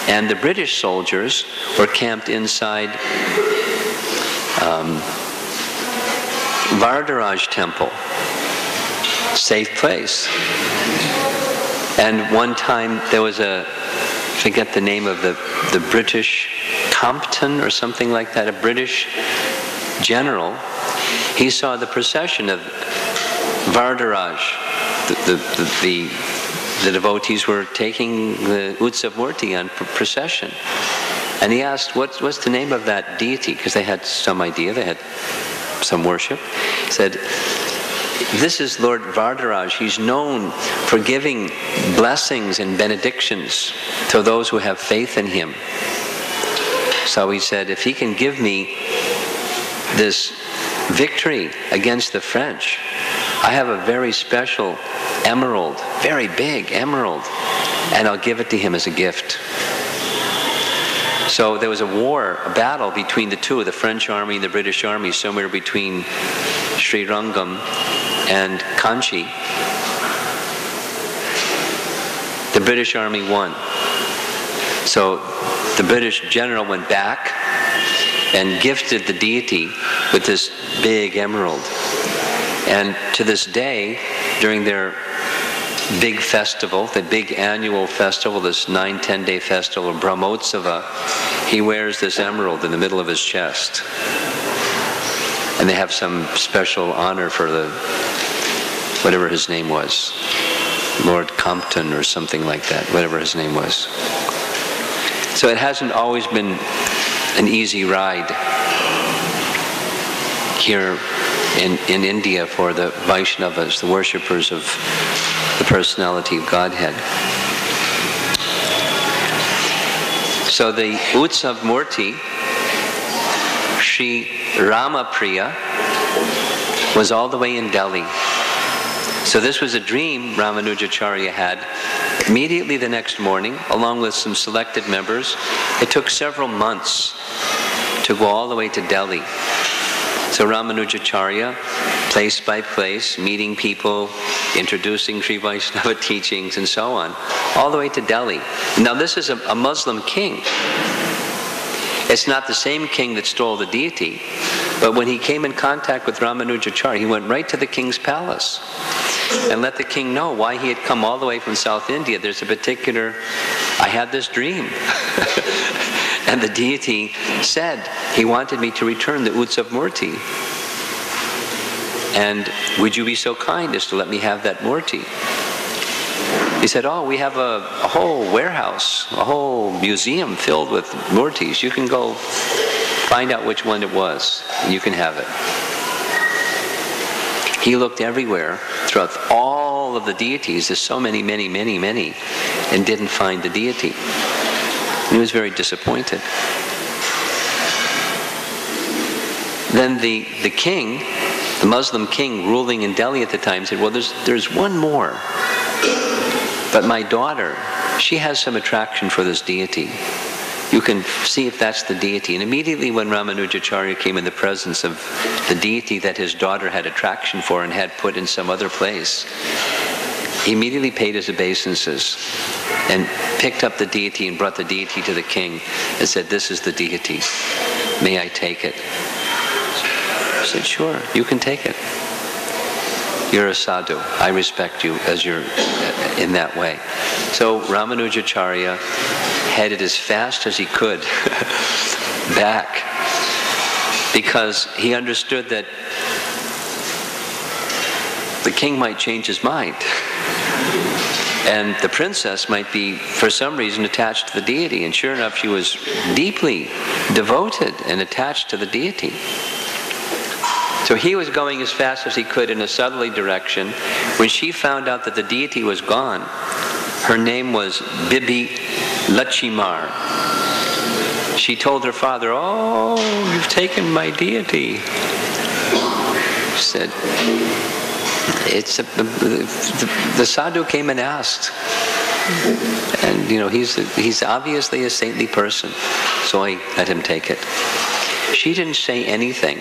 And the British soldiers were camped inside Varadaraj temple, safe place. And one time there was I forget the name of the British Compton or something like that, a British general. He saw the procession of Varadaraj. The devotees were taking the Utsav Murti on procession. And he asked, what's the name of that deity? Because they had some idea, they had some worship. He said, this is Lord Varadaraj. He's known for giving blessings and benedictions to those who have faith in him. So he said, if he can give me this victory against the French, I have a very special emerald, very big emerald, and I'll give it to him as a gift. So there was a war, a battle between the two, the French army and the British army, somewhere between Srirangam and Kanchi. The British army won. So the British general went back and gifted the deity with this big emerald. And to this day, during their big festival, the big annual festival, this 9-10 day festival, Brahmotsava, he wears this emerald in the middle of his chest. And they have some special honor for the, whatever his name was, Lord Compton or something like that, whatever his name was. So it hasn't always been an easy ride here in India for the Vaishnavas, the worshippers of the personality of Godhead. So the Utsav Murti, Sri Ramapriya, was all the way in Delhi. So this was a dream Ramanujacarya had. Immediately the next morning, along with some selected members, it took several months to go all the way to Delhi. So Ramanujacarya, place by place, meeting people, introducing Sri Vaishnava teachings and so on, all the way to Delhi. Now this is a Muslim king. It's not the same king that stole the deity, but when he came in contact with Ramanujacarya, he went right to the king's palace and let the king know why he had come all the way from South India. There's a particular, I had this dream. And the deity said he wanted me to return the Utsav Murti. And would you be so kind as to let me have that Murti? He said, oh, we have a whole warehouse, a whole museum filled with Murtis. You can go find out which one it was, and you can have it. He looked everywhere throughout all of the deities. There's so many, and didn't find the deity. And he was very disappointed. Then the king, the Muslim king ruling in Delhi at the time, said, well, there's one more. But my daughter, she has some attraction for this deity. You can see if that's the deity. And immediately when Ramanujacarya came in the presence of the deity that his daughter had attraction for and had put in some other place, he immediately paid his obeisances and picked up the deity and brought the deity to the king and said, this is the deity. May I take it? said, sure, you can take it. You're a sadhu. I respect you as you're in that way. So Ramanujacarya headed as fast as he could back, because he understood that the king might change his mind. And the princess might be, for some reason, attached to the deity. And sure enough, she was deeply devoted and attached to the deity. So he was going as fast as he could in a southerly direction. When she found out that the deity was gone, her name was Bibi Lachimar. She told her father, "Oh, you've taken my deity." She said, the sadhu came and asked, and he's obviously a saintly person, so I let him take it. She didn't say anything.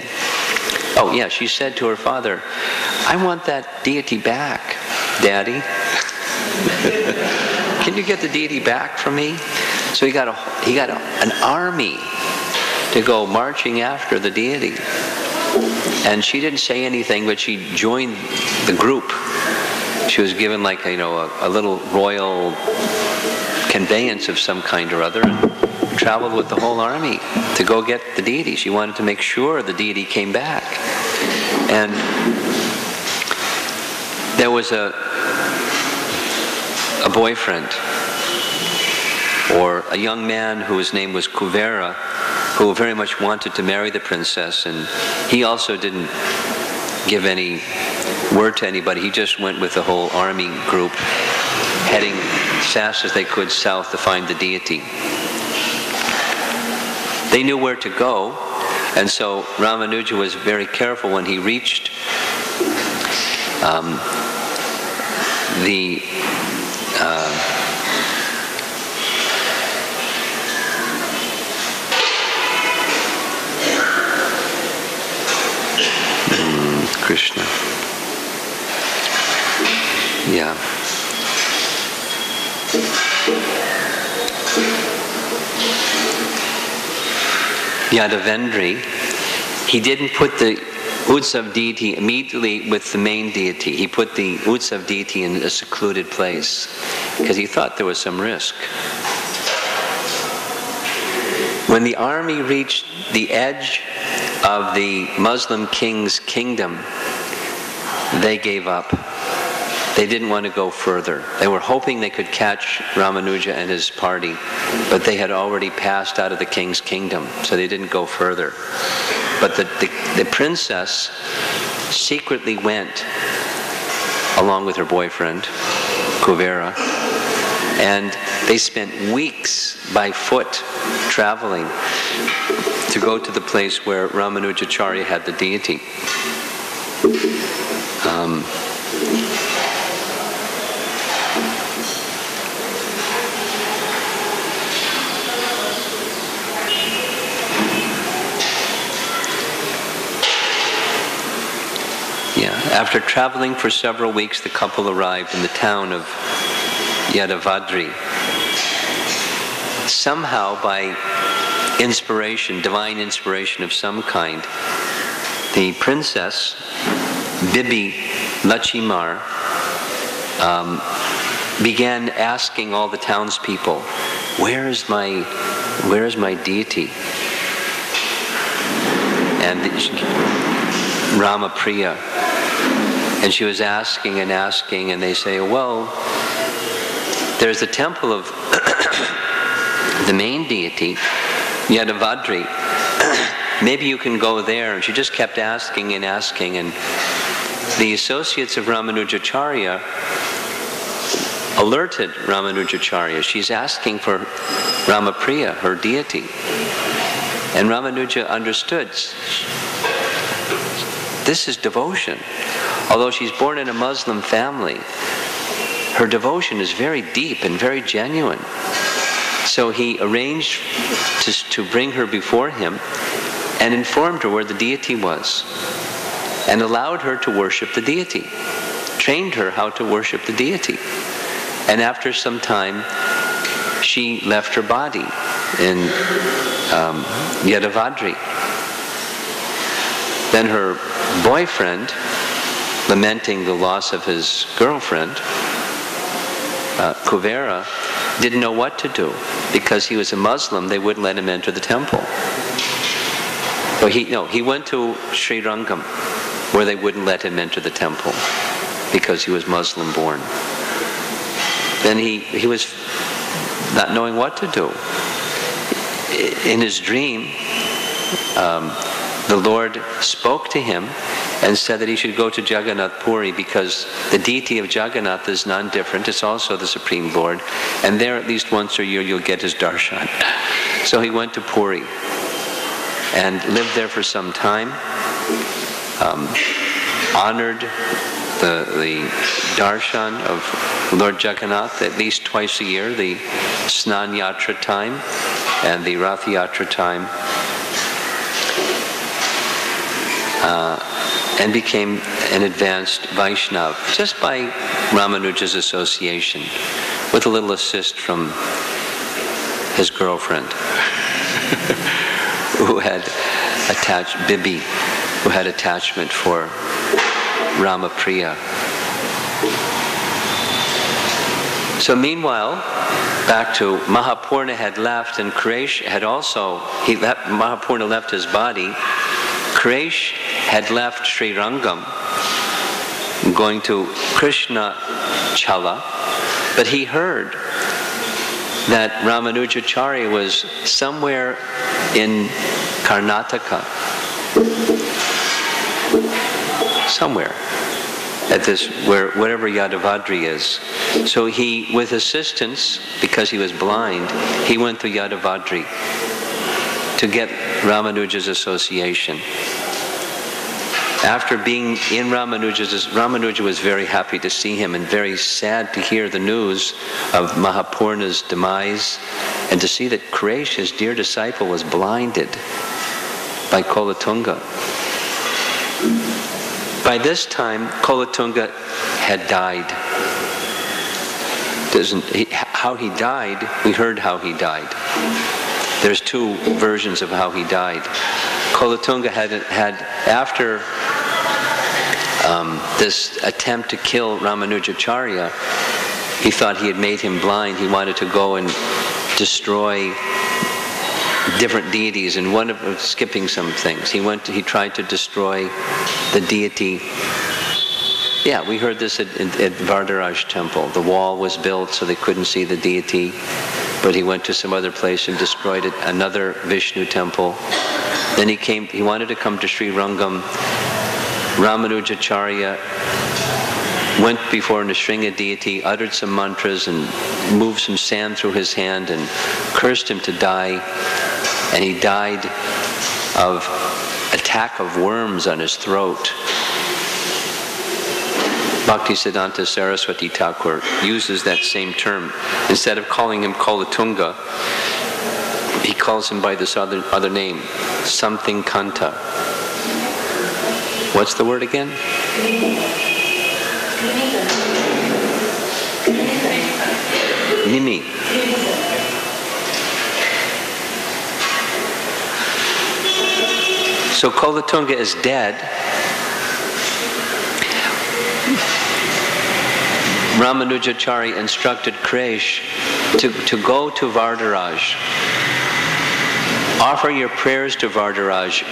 Oh yeah, she said to her father, "I want that deity back, Daddy." Can you get the deity back for me? So he got an army to go marching after the deity. And she didn't say anything, but she joined the group. She was given like a little royal conveyance of some kind or other, and traveled with the whole army to go get the deity. She wanted to make sure the deity came back. And there was a boyfriend, or a young man whose name was Kuvera, who very much wanted to marry the princess, and he also didn't give any word to anybody. He just went with the whole army group, heading as fast as they could south to find the deity. They knew where to go, and so Ramanuja was very careful when he reached Krishna. Yeah. Yadavendri, he didn't put the Utsav deity immediately with the main deity. He put the Utsav deity in a secluded place because he thought there was some risk. When the army reached the edge of the Muslim king's kingdom, they gave up. They didn't want to go further. They were hoping they could catch Ramanuja and his party, but they had already passed out of the king's kingdom, so they didn't go further. But the princess secretly went along with her boyfriend, Kuvera, and they spent weeks by foot traveling to go to the place where Ramanujacarya had the deity. After traveling for several weeks, the couple arrived in the town of Yadavadri. Somehow, by inspiration, divine inspiration of some kind, the princess, Bibi Lachimar, began asking all the townspeople, where is my deity? And Ramapriya. And she was asking and asking, and they say, well, there's the temple of the main deity, Yadavadri. Maybe you can go there. And she just kept asking and asking, and the associates of Ramanujacarya alerted Ramanujacarya. She's asking for Ramapriya, her deity. And Ramanuja understood. This is devotion. Although she's born in a Muslim family, her devotion is very deep and very genuine. So he arranged to bring her before him and informed her where the deity was and allowed her to worship the deity, trained her how to worship the deity. And after some time, she left her body in Yadavadri. Then her boyfriend, lamenting the loss of his girlfriend, Kuvera, didn't know what to do. Because he was a Muslim, they wouldn't let him enter the temple. Well, he went to Srirangam, where they wouldn't let him enter the temple because he was Muslim born. Then he was not knowing what to do. In his dream, the Lord spoke to him and said that he should go to Jagannath Puri because the deity of Jagannath is non-different. It's also the Supreme Lord. And there, at least once a year, you'll get his darshan. So he went to Puri and lived there for some time, honored the darshan of Lord Jagannath at least twice a year, the Snan Yatra time and the Rath Yatra time, and became an advanced Vaishnav just by Ramanuja's association, with a little assist from his girlfriend, who had Bibi, who had attachment for Ramapriya. So meanwhile, back to Mahapurna had left, and Quraysh had also, Mahapurna left his body. Quraysh had left Srirangam, going to Krishna Chala, but he heard that Ramanujacarya was somewhere in Karnataka, somewhere at this, wherever Yadavadri is. So he, with assistance, because he was blind, he went to Yadavadri to get Ramanuja's association. After being in Ramanuja was very happy to see him and very sad to hear the news of Mahapurna's demise and to see that Quraysh, his dear disciple, was blinded by Kolatunga. By this time, Kolatunga had died. How he died, we heard how he died. There's two versions of how he died. Kolatunga had after this attempt to kill Ramanujacarya, he thought he had made him blind. He wanted to go and destroy different deities, and one of skipping some things. He tried to destroy the deity. Yeah, we heard this at Varadaraj temple. The wall was built so they couldn't see the deity, but he went to some other place and destroyed it, another Vishnu temple. Then he wanted to come to Srirangam. Ramanujacarya went before Nrsinga deity, uttered some mantras and moved some sand through his hand and cursed him to die. And he died of attack of worms on his throat. Bhaktisiddhanta Saraswati Thakur uses that same term. Instead of calling him Kolatunga, he calls him by this other name, something Kanta. What's the word again? Nimi. So Kolatunga is dead. Ramanujacarya instructed Quraysh to go to Varadaraj. Offer your prayers to Varadaraj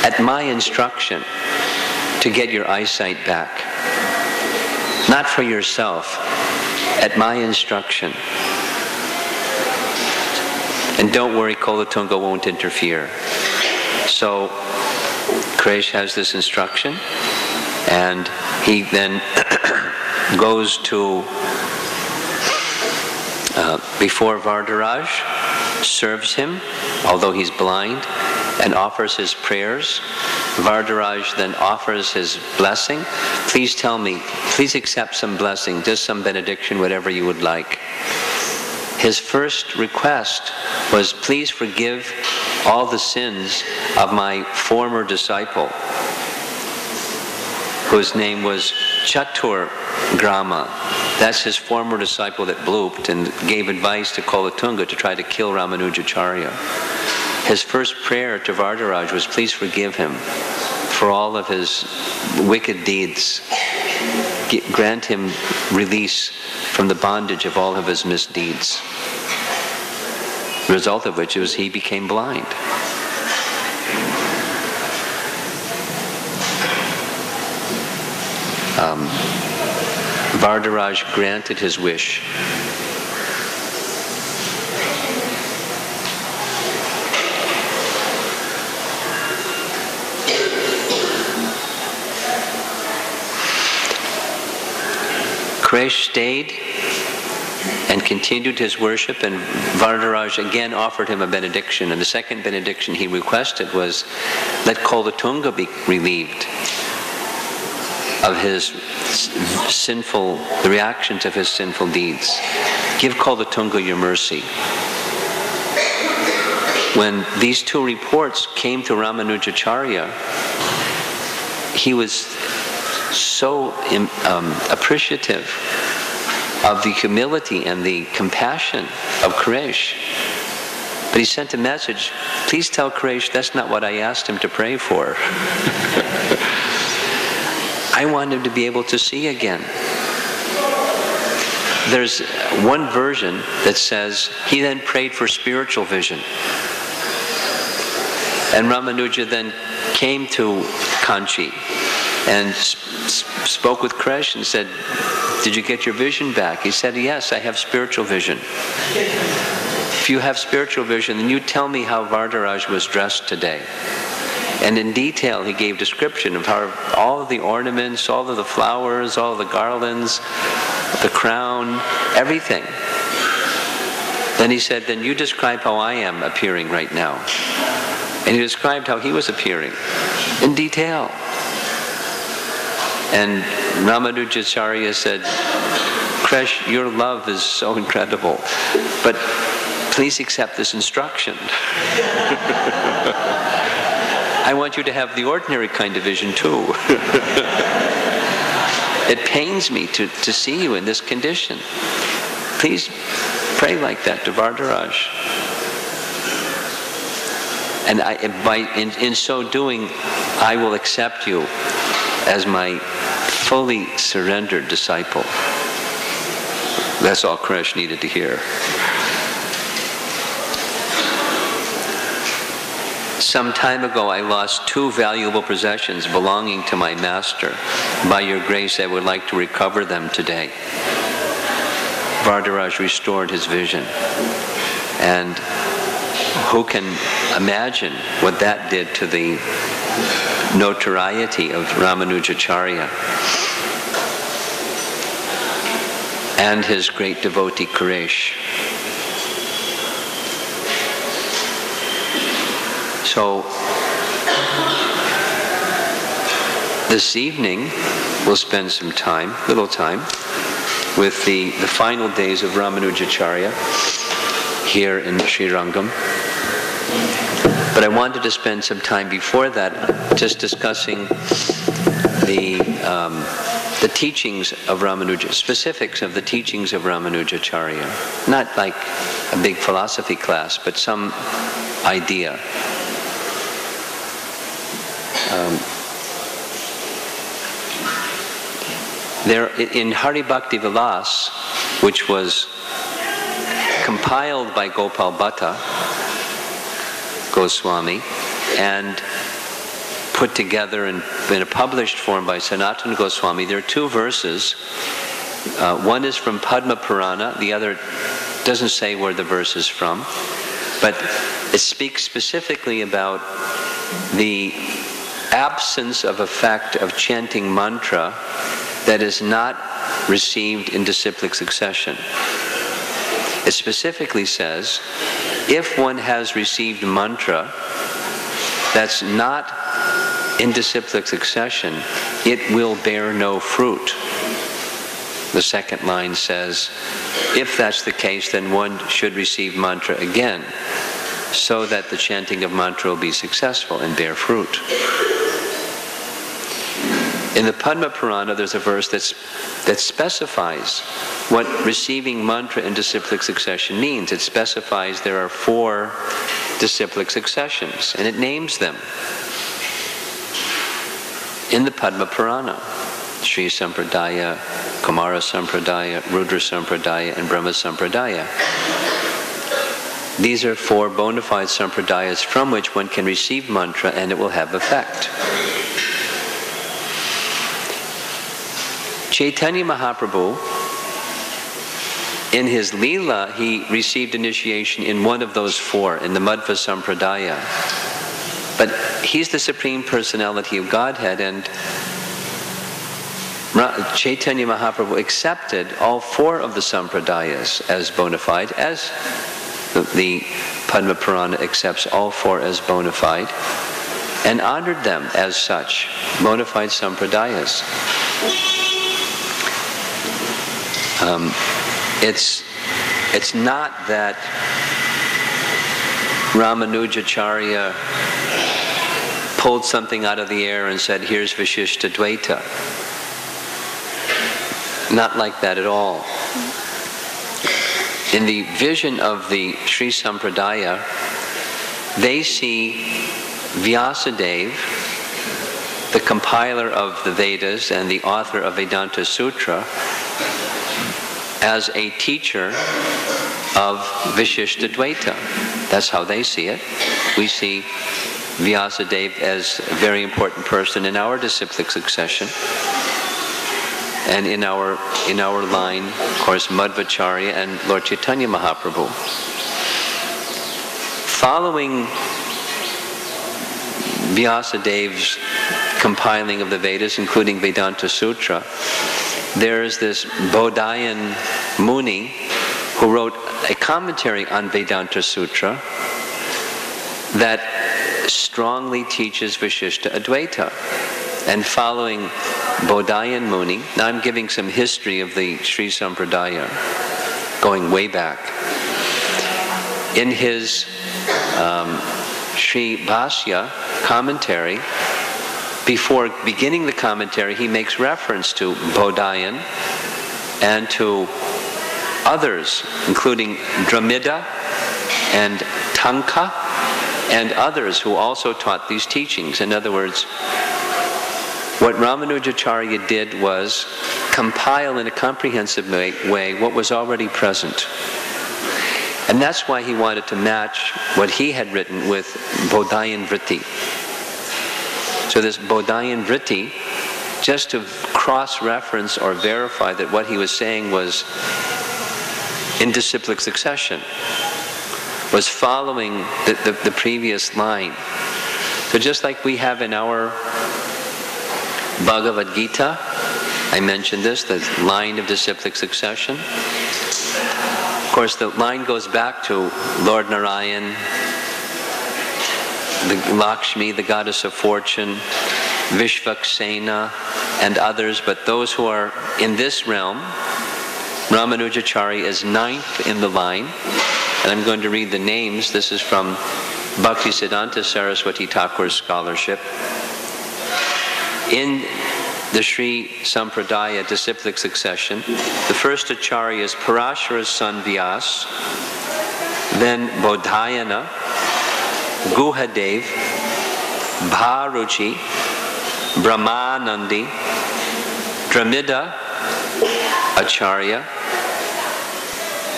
at my instruction to get your eyesight back. Not for yourself, at my instruction. And don't worry, Kolatunga won't interfere. So Quraysh has this instruction, and he then goes to before Varadaraj, serves him, although he's blind, and offers his prayers. Varadaraj then offers his blessing. Please tell me, please accept some blessing, just some benediction, whatever you would like. His first request was, please forgive all the sins of my former disciple, whose name was Chatur Grama. That's his former disciple that blooped and gave advice to Kolatunga to try to kill Ramanujacarya. his first prayer to Vardharaj was, please forgive him for all of his wicked deeds. Grant him release from the bondage of all of his misdeeds. The result of which was he became blind. Vardharaj granted his wish. Krish stayed and continued his worship, and Vardharaj again offered him a benediction. And the second benediction he requested was, let Kolatunga be relieved of his the reactions of his sinful deeds. Give Kolatunga your mercy. When these two reports came to Ramanujacarya, he was so appreciative of the humility and the compassion of Krish. But he sent a message, please tell Krish that's not what I asked him to pray for. I want him to be able to see again. There's one version that says he then prayed for spiritual vision. And Ramanuja then came to Kanchi and spoke with Krish and said, did you get your vision back? He said, yes, I have spiritual vision. If you have spiritual vision, then you tell me how Vardharaj was dressed today. And in detail, he gave description of how all of the ornaments, all of the flowers, all of the garlands, the crown, everything. Then he said, then you describe how I am appearing right now. And he described how he was appearing in detail. And Ramanujacarya said, Krish, your love is so incredible, but please accept this instruction. I want you to have the ordinary kind of vision too. It pains me to see you in this condition. Please pray like that to Vardharaj. And in so doing, I will accept you as my fully surrendered disciple. That's all Krish needed to hear. Some time ago, I lost 2 valuable possessions belonging to my master. By your grace, I would like to recover them today. Vardharaj restored his vision. And who can imagine what that did to the notoriety of Ramanujacarya and his great devotee Krish. So this evening we'll spend some time, little time, with the final days of Ramanujacarya here in Srirangam. But I wanted to spend some time before that just discussing the teachings of Ramanuja, specifics of the teachings of Ramanujacarya. Not like a big philosophy class, but some idea. There, in Hari Bhakti Vilas, which was compiled by Gopal Bhatta Goswami and put together in a published form by Sanatana Goswami, there are 2 verses. One is from Padma Purana, the other doesn't say where the verse is from, but it speaks specifically about the absence of effect of chanting mantra that is not received in disciplic succession. It specifically says, if one has received mantra that's not in disciplic succession, it will bear no fruit. The second line says, if that's the case, then one should receive mantra again, so that the chanting of mantra will be successful and bear fruit. In the Padma Purana, there's a verse that specifies what receiving mantra in disciplic succession means. It specifies there are 4 disciplic successions, and it names them in the Padma Purana: Sri Sampradaya, Kumara Sampradaya, Rudra Sampradaya, and Brahma Sampradaya. These are 4 bona fide sampradayas from which one can receive mantra and it will have effect. Chaitanya Mahaprabhu, in his Leela, he received initiation in one of those 4, in the Madhva Sampradaya. But he's the Supreme Personality of Godhead, and Chaitanya Mahaprabhu accepted all 4 of the sampradayas as bona fide, as the Padma Purana accepts all 4 as bona fide, and honored them as such, bona fide sampradayas. It's not that Ramanujacarya pulled something out of the air and said, here's Vishishta Dvaita. Not like that at all. In the vision of the Sri Sampradaya, they see Vyasadeva, the compiler of the Vedas and the author of Vedanta Sutra, as a teacher of Vishishta Dvaita. That's how they see it. We see Vyasadeva as a very important person in our disciplic succession. And in our line, of course, Madhvacharya and Lord Chaitanya Mahaprabhu. Following Vyasadeva's compiling of the Vedas, including Vedanta Sutra, there is this Bodhayan Muni who wrote a commentary on Vedanta Sutra that strongly teaches Vishishta Advaita. And following Bodhayan Muni, now I'm giving some history of the Sri Sampradaya, going way back. In his Sri Bhashya commentary, before beginning the commentary, he makes reference to Bodhayan and to others, including Dramida and Tanka and others who also taught these teachings. In other words, what Ramanujacarya did was compile in a comprehensive way what was already present. And that's why he wanted to match what he had written with Bodhayan Vritti. So this Bodhayan Vritti, just to cross-reference or verify that what he was saying was in disciplic succession, was following the previous line. So just like we have in our Bhagavad Gita, I mentioned this, the line of disciplic succession. Of course, the line goes back to Lord Narayan, the Lakshmi, the goddess of fortune, Vishvaksena, and others, but those who are in this realm, Ramanujacarya is 9th in the line, and I'm going to read the names. This is from Bhaktisiddhanta Saraswati Thakur's scholarship. In the Sri Sampradaya disciplic succession, the first Acharya is Parashara's son Vyas, then Bodhayana, Guhadev, Bharuchi, Brahmanandi, Dramida Acharya,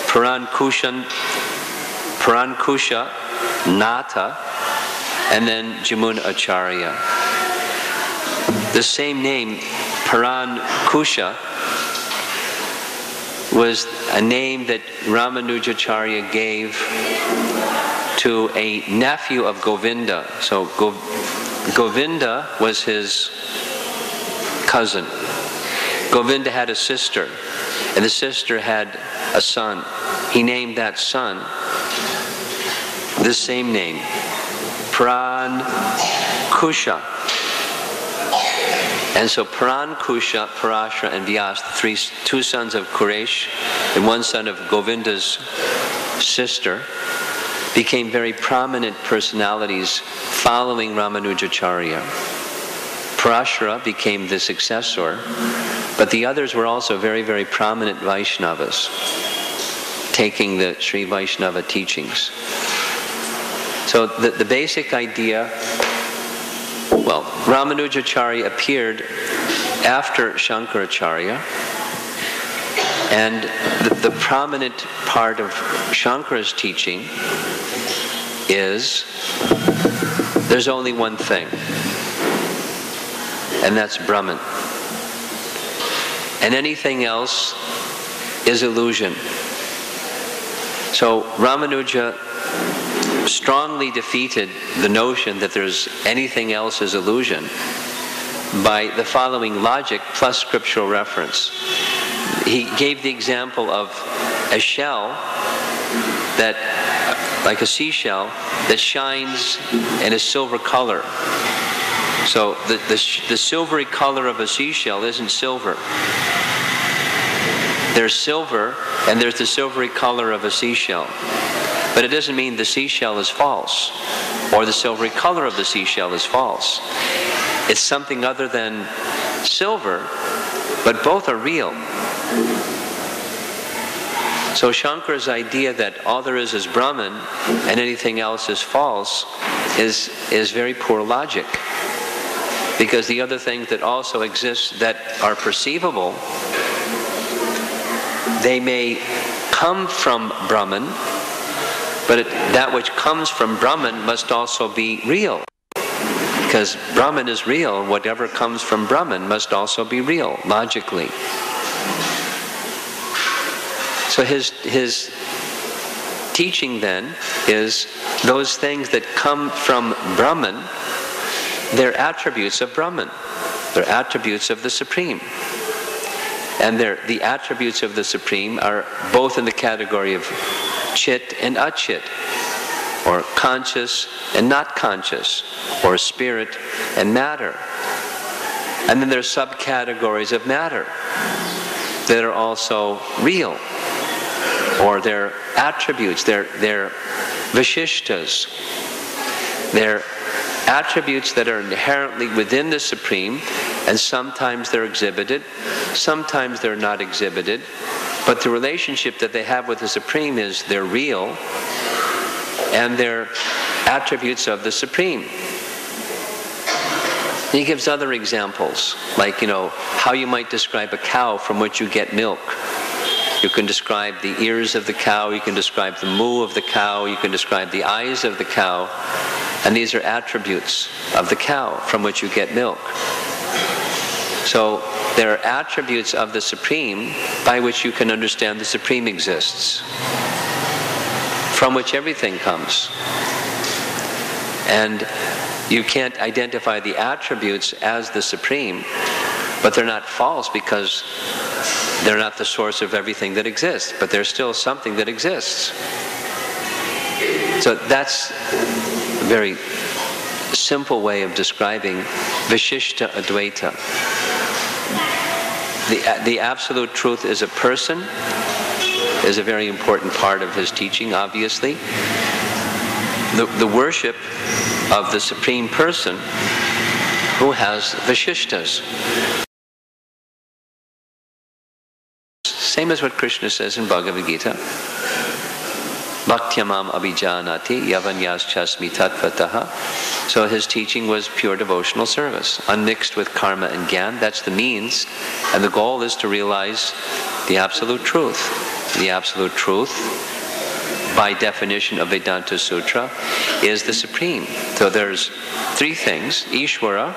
Parankusha, Nata, and then Jamuna Acharya. The same name, Parankusha, was a name that Ramanujacarya gave to a nephew of Govinda. So Govinda was his cousin. Govinda had a sister, and the sister had a son. He named that son this same name, Parankusha. And so Parankusha, Parashara, and Vyas, two sons of Kuresh and one son of Govinda's sister, became very prominent personalities following Ramanujacharya. Parashara became the successor, but the others were also very, very prominent Vaishnavas, taking the Sri Vaishnava teachings. So the basic idea, well, Ramanujacarya appeared after Shankaracharya, and the prominent part of Shankara's teaching is there's only one thing, and that's Brahman. And anything else is illusion. So Ramanuja strongly defeated the notion that there's anything else is illusion by the following logic plus scriptural reference. He gave the example of a shell that, like a seashell, that shines in a silver color. So the silvery color of a seashell isn't silver. There's silver and there's the silvery color of a seashell. But it doesn't mean the seashell is false or the silvery color of the seashell is false. It's something other than silver, but both are real. So Shankara's idea that all there is Brahman and anything else is false is very poor logic. Because the other things that also exist that are perceivable, they may come from Brahman, but that which comes from Brahman must also be real. Because Brahman is real, whatever comes from Brahman must also be real, logically. So his teaching then is those things that come from Brahman, they're attributes of Brahman. They're attributes of the Supreme. And the attributes of the Supreme are both in the category of chit and achit, or conscious and not conscious, or spirit and matter. And then there's subcategories of matter that are also real, or they're attributes, they're vishishtas. They're attributes that are inherently within the Supreme, and sometimes they're exhibited, sometimes they're not exhibited, but the relationship that they have with the Supreme is they're real, and they're attributes of the Supreme. He gives other examples, like, how you might describe a cow from which you get milk. You can describe the ears of the cow, you can describe the moo of the cow, you can describe the eyes of the cow, and these are attributes of the cow from which you get milk. So there are attributes of the Supreme by which you can understand the Supreme exists, from which everything comes. And you can't identify the attributes as the Supreme, but they're not false because they're not the source of everything that exists, but they're still something that exists. So that's a very simple way of describing Vishishta Advaita. The absolute truth is a person, is a very important part of his teaching, obviously. The worship of the Supreme Person who has Vishishtas. Same as what Krishna says in Bhagavad Gita. Bhaktyamam abhijanati yavanyaschasmi tatvataha. So his teaching was pure devotional service, unmixed with karma and gyan. That's the means, and the goal is to realize the absolute truth. The absolute truth, by definition of Vedanta Sutra, is the Supreme. So there's three things: Ishvara,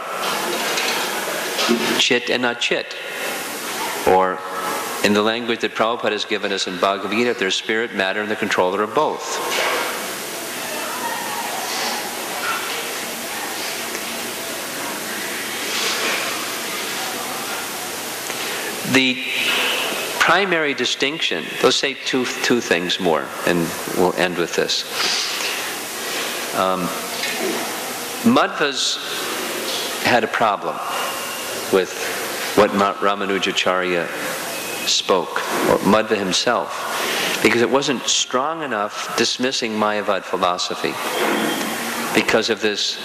Chit, and Achit. Or, in the language that Prabhupada has given us in Bhagavad Gita, there's spirit, matter, and the controller of both. The primary distinction, let's say two things more, and we'll end with this. Madhvas had a problem with what Ramanujacharya spoke, or Madhva himself, because it wasn't strong enough dismissing Mayavad philosophy because of this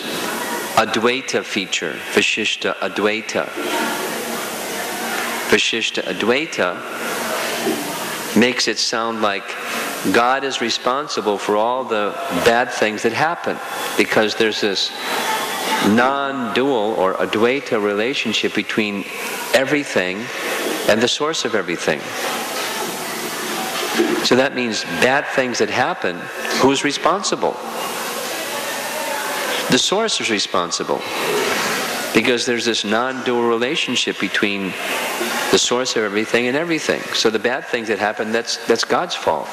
Advaita feature, Vishishta Advaita. Vishishta Advaita makes it sound like God is responsible for all the bad things that happen, because there's this non-dual or advaita relationship between everything and the source of everything. So that means bad things that happen, who's responsible? The source is responsible, because there's this non-dual relationship between the source of everything and everything. So the bad things that happen, that's God's fault.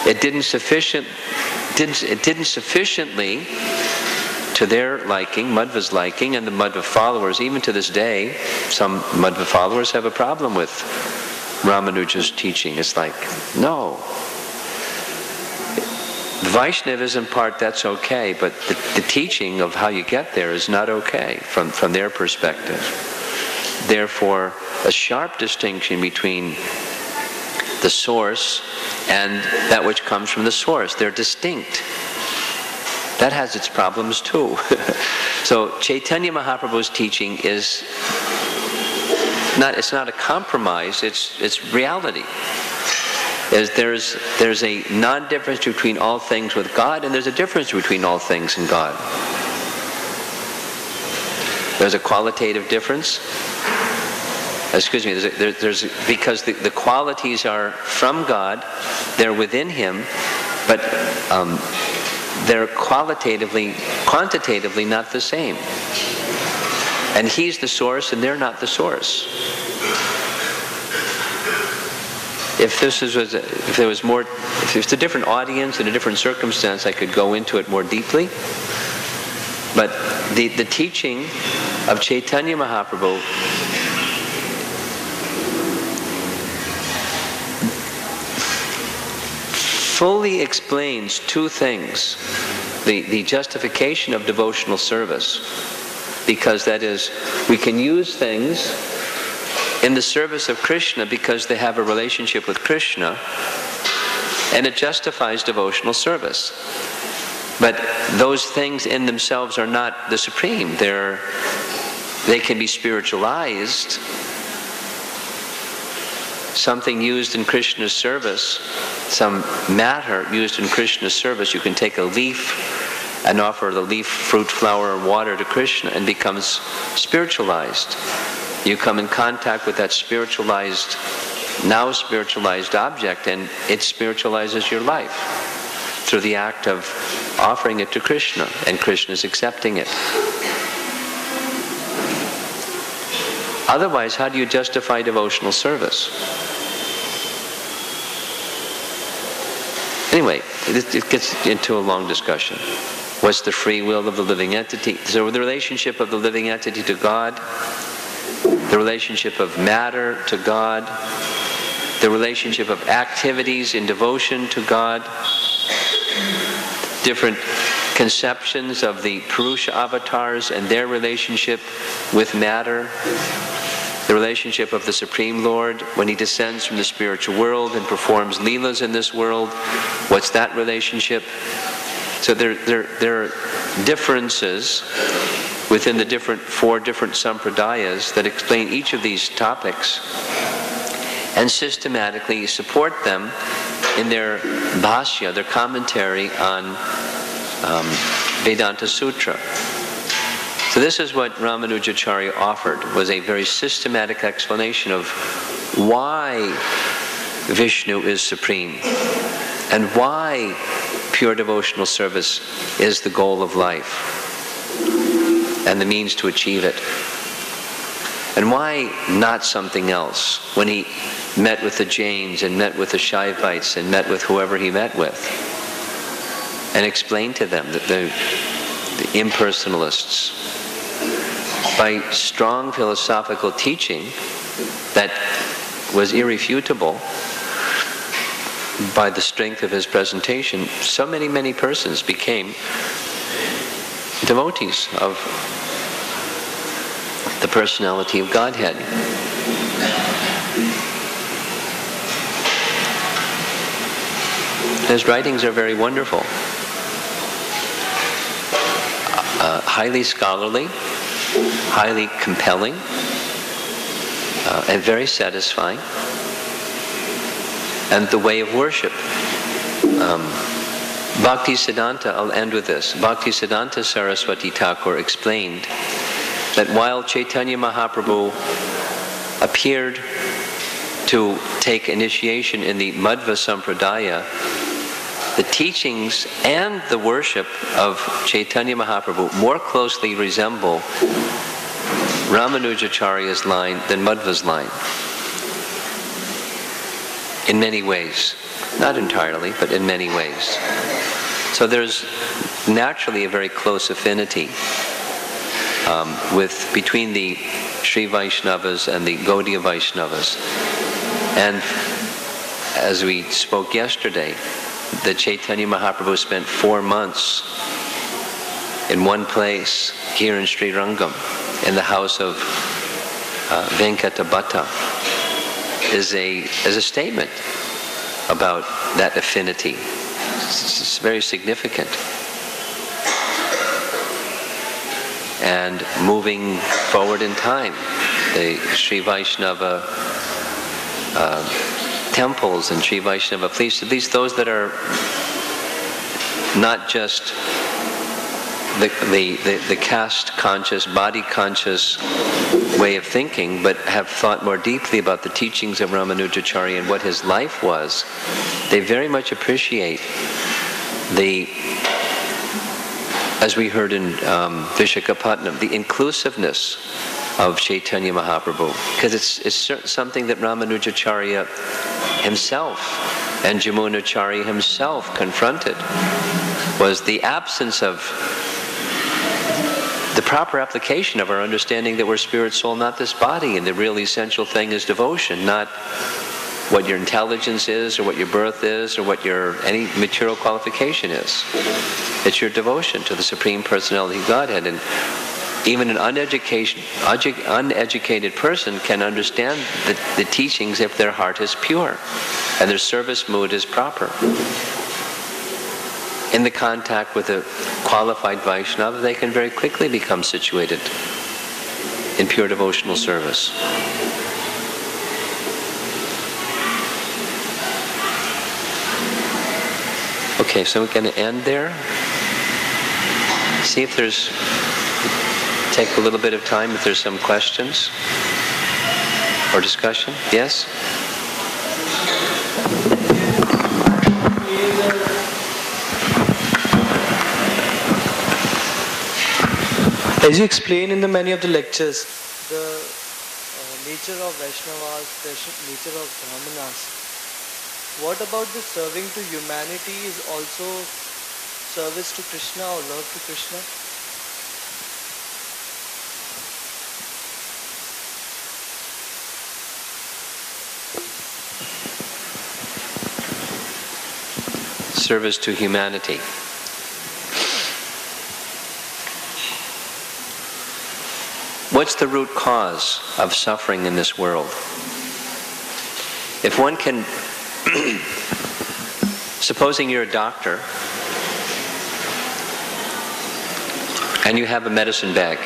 It didn't sufficiently to their liking, Madhva's liking, and the Madhva followers. Even to this day, some Madhva followers have a problem with Ramanuja's teaching. It's like, no. The Vaishnavism part, that's okay, but the teaching of how you get there is not okay from their perspective. Therefore, a sharp distinction between the source and that which comes from the source. They're distinct. That has its problems too. So Chaitanya Mahaprabhu's teaching is it's not a compromise, it's reality. There's a non-difference between all things with God, and there's a difference between all things and God. There's a qualitative difference. Excuse me, because the qualities are from God, they're within Him, but they're quantitatively not the same. And He's the source and they're not the source. If it's a different audience and a different circumstance, I could go into it more deeply. But the teaching of Chaitanya Mahaprabhu fully explains two things. The justification of devotional service, because that is, we can use things in the service of Krishna because they have a relationship with Krishna, and it justifies devotional service. But those things in themselves are not the supreme. They can be spiritualized. Something used in Krishna's service, some matter used in Krishna's service, you can take a leaf and offer the leaf, fruit, flower, or water to Krishna, and becomes spiritualized. You come in contact with that now spiritualized object, and it spiritualizes your life through the act of offering it to Krishna, and Krishna's accepting it. Otherwise, how do you justify devotional service? Anyway, it gets into a long discussion. What's the free will of the living entity? So the relationship of the living entity to God, the relationship of matter to God, the relationship of activities in devotion to God, different conceptions of the Purusha avatars and their relationship with matter, the relationship of the Supreme Lord when He descends from the spiritual world and performs leelas in this world. What's that relationship? So there are differences within the four different sampradayas that explain each of these topics and systematically support them in their bhashya, their commentary on Vedanta Sutra. So this is what Ramanujacarya offered, was a very systematic explanation of why Vishnu is supreme and why pure devotional service is the goal of life and the means to achieve it. And why not something else? When he met with the Jains and met with the Shaivites and met with whoever he met with, and explained to them that the impersonalists, by strong philosophical teaching that was irrefutable by the strength of his presentation, so many persons became devotees of the personality of Godhead. His writings are very wonderful, highly scholarly, highly compelling, and very satisfying. And the way of worship. Bhaktisiddhanta, I'll end with this. Bhaktisiddhanta Saraswati Thakur explained that while Chaitanya Mahaprabhu appeared to take initiation in the Madhva Sampradaya, the teachings and the worship of Chaitanya Mahaprabhu more closely resemble Ramanujacarya's line than Madhva's line. In many ways. Not entirely, but in many ways. So there's naturally a very close affinity between the Sri Vaishnavas and the Gaudiya Vaishnavas. And as we spoke yesterday, the Chaitanya Mahaprabhu spent 4 months in one place here in Srirangam, in the house of Venkatabhatta, is a statement about that affinity. It's very significant. And moving forward in time, the Sri Vaishnava temples and Sri Vaishnava police, at least those that are not just the caste-conscious, body-conscious way of thinking, but have thought more deeply about the teachings of Ramanujacarya and what his life was, they very much appreciate as we heard in Vishakhapatnam, the inclusiveness of Chaitanya Mahaprabhu, because it's something that Ramanujacharya himself and Jamunacharya himself confronted, was the absence of the proper application of our understanding that we're spirit, soul, not this body, and the real essential thing is devotion, not what your intelligence is, or what your birth is, or what any material qualification is. It's your devotion to the Supreme Personality of Godhead. And even an uneducated person can understand the teachings if their heart is pure and their service mood is proper. In the contact with a qualified Vaishnava, they can very quickly become situated in pure devotional service. Okay, so we're going to end there. See if take a little bit of time if there's some questions or discussion. Yes? As you explain in many of the lectures, the nature of Vaishnavas, the nature of Brahmanas, what about the serving to humanity is also service to Krishna or love to Krishna? Service to humanity. What's the root cause of suffering in this world? If one can, supposing you're a doctor and you have a medicine bag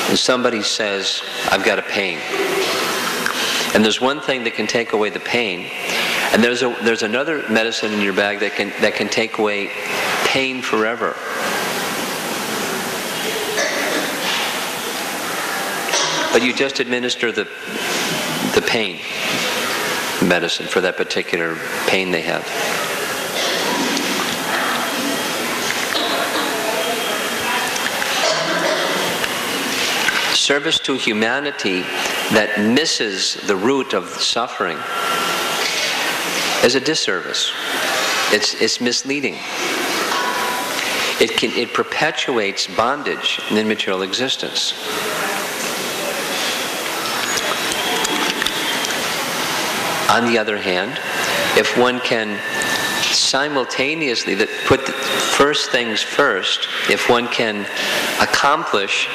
and somebody says, I've got a pain. And there's one thing that can take away the pain, and there's another medicine in your bag that can take away pain forever. But you just administer the pain medicine for that particular pain they have. Service to humanity that misses the root of suffering is a disservice. It's misleading. It perpetuates bondage in material existence. On the other hand, if one can simultaneously put the first things first, if one can accomplish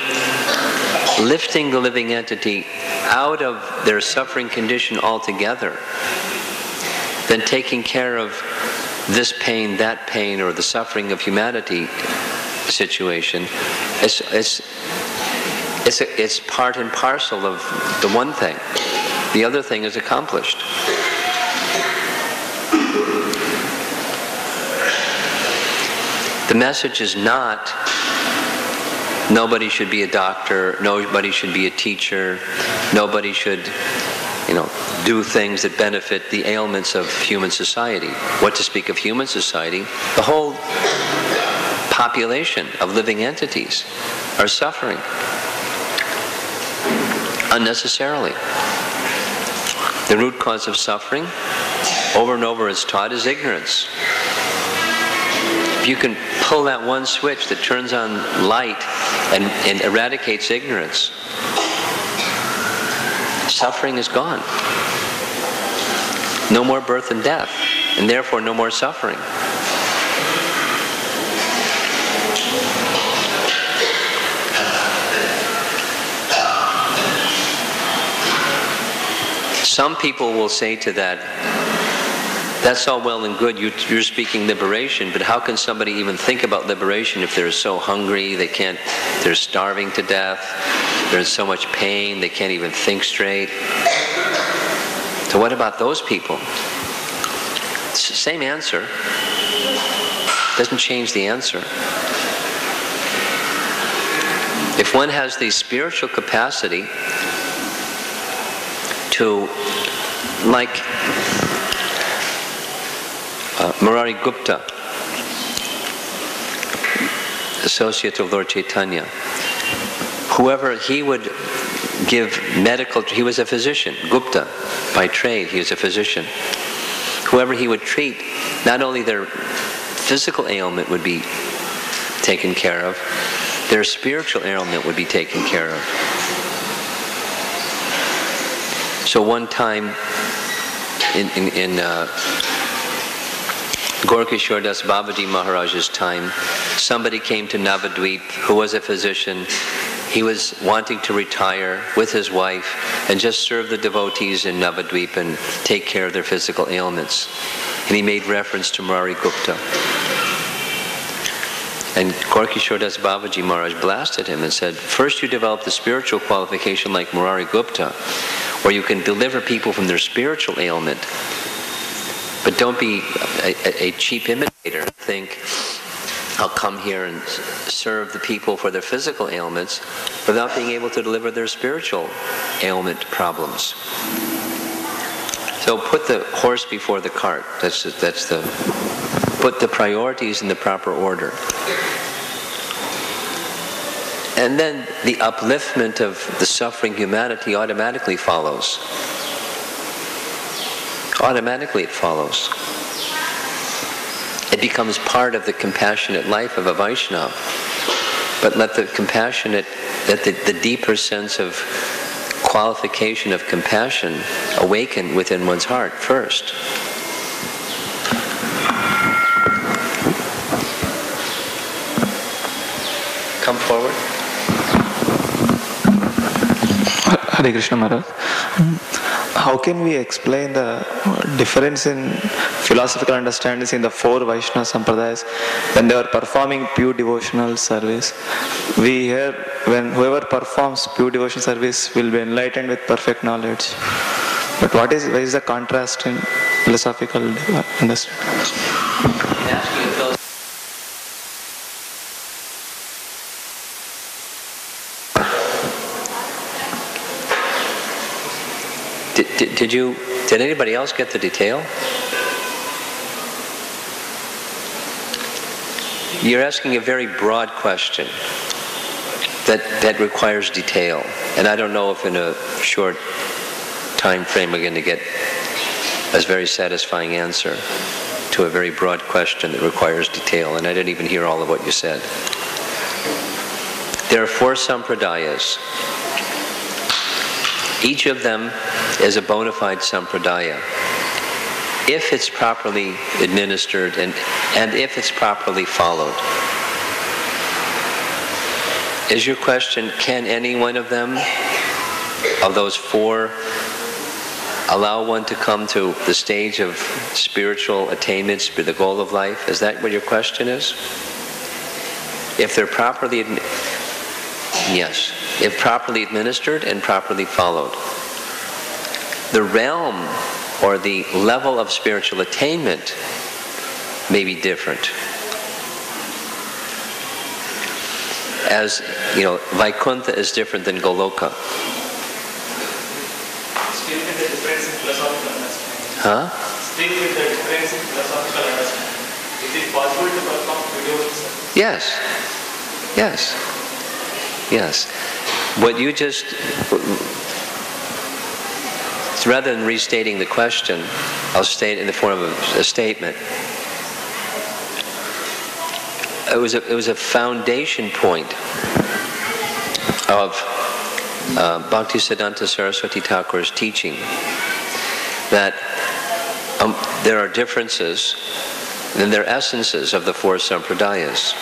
lifting the living entity out of their suffering condition altogether, then taking care of this pain, that pain, or the suffering of humanity situation, it's part and parcel of the one thing. the other thing is accomplished. The message is not nobody should be a doctor, nobody should be a teacher, nobody should, do things that benefit the ailments of human society. What to speak of human society? The whole population of living entities are suffering unnecessarily. The root cause of suffering, over and over as taught, is ignorance. If you can pull that one switch that turns on light and eradicates ignorance, suffering is gone. No more birth and death, and therefore no more suffering. Some people will say to that, that's all well and good, you're speaking liberation, but how can somebody even think about liberation if they're so hungry, they're starving to death, they're in so much pain, they can't even think straight? So what about those people? It's the same answer. Doesn't change the answer. If one has the spiritual capacity to, like Murari Gupta, associate of Lord Chaitanya, whoever he would give medical, he was a physician, Gupta by trade, he was a physician. Whoever he would treat, not only their physical ailment would be taken care of, their spiritual ailment would be taken care of. So one time in Gorkishore Das Babaji Maharaja's time, somebody came to Navadvip who was a physician. He was wanting to retire with his wife and just serve the devotees in Navadvip and take care of their physical ailments. And he made reference to Murari Gupta. And Gorkishore Das Babaji Maharaj blasted him and said, first you develop the spiritual qualification like Murari Gupta, where you can deliver people from their spiritual ailment. But don't be a cheap imitator. Think, I'll come here and serve the people for their physical ailments without being able to deliver their spiritual ailment problems. So put the horse before the cart. Put the priorities in the proper order. And then the upliftment of the suffering humanity automatically follows. Automatically it follows. It becomes part of the compassionate life of a Vaishnava. But let the compassionate, let the deeper sense of qualification of compassion awaken within one's heart first. Come forward. Hare Krishna Maharaj. How can we explain the difference in philosophical understandings in the four Vaishnava Sampradayas when they are performing pure devotional service? We hear when whoever performs pure devotional service will be enlightened with perfect knowledge. But what is the contrast in philosophical understanding? Did anybody else get the detail? You're asking a very broad question that requires detail. And I don't know if in a short time frame we're going to get a very satisfying answer to a very broad question that requires detail. And I didn't even hear all of what you said. There are four sampradayas. Each of them is a bona fide sampradaya, if it's properly administered and if it's properly followed. Is your question, can any one of them, of those four, allow one to come to the stage of spiritual attainment, the goal of life? Is that what your question is? If they're properly, yes, if properly administered and properly followed. the realm or the level of spiritual attainment may be different. As you know, Vaikuntha is different than Goloka. Still with the difference in philosophical understanding. Huh? Still with the difference in philosophical understanding. Is it possible to perform videos? Yes. Yes. Yes. What you just, rather than restating the question, I'll state it in the form of a statement. It was a foundation point of Bhaktisiddhanta Saraswati Thakur's teaching that there are differences and there are essences of the four sampradayas.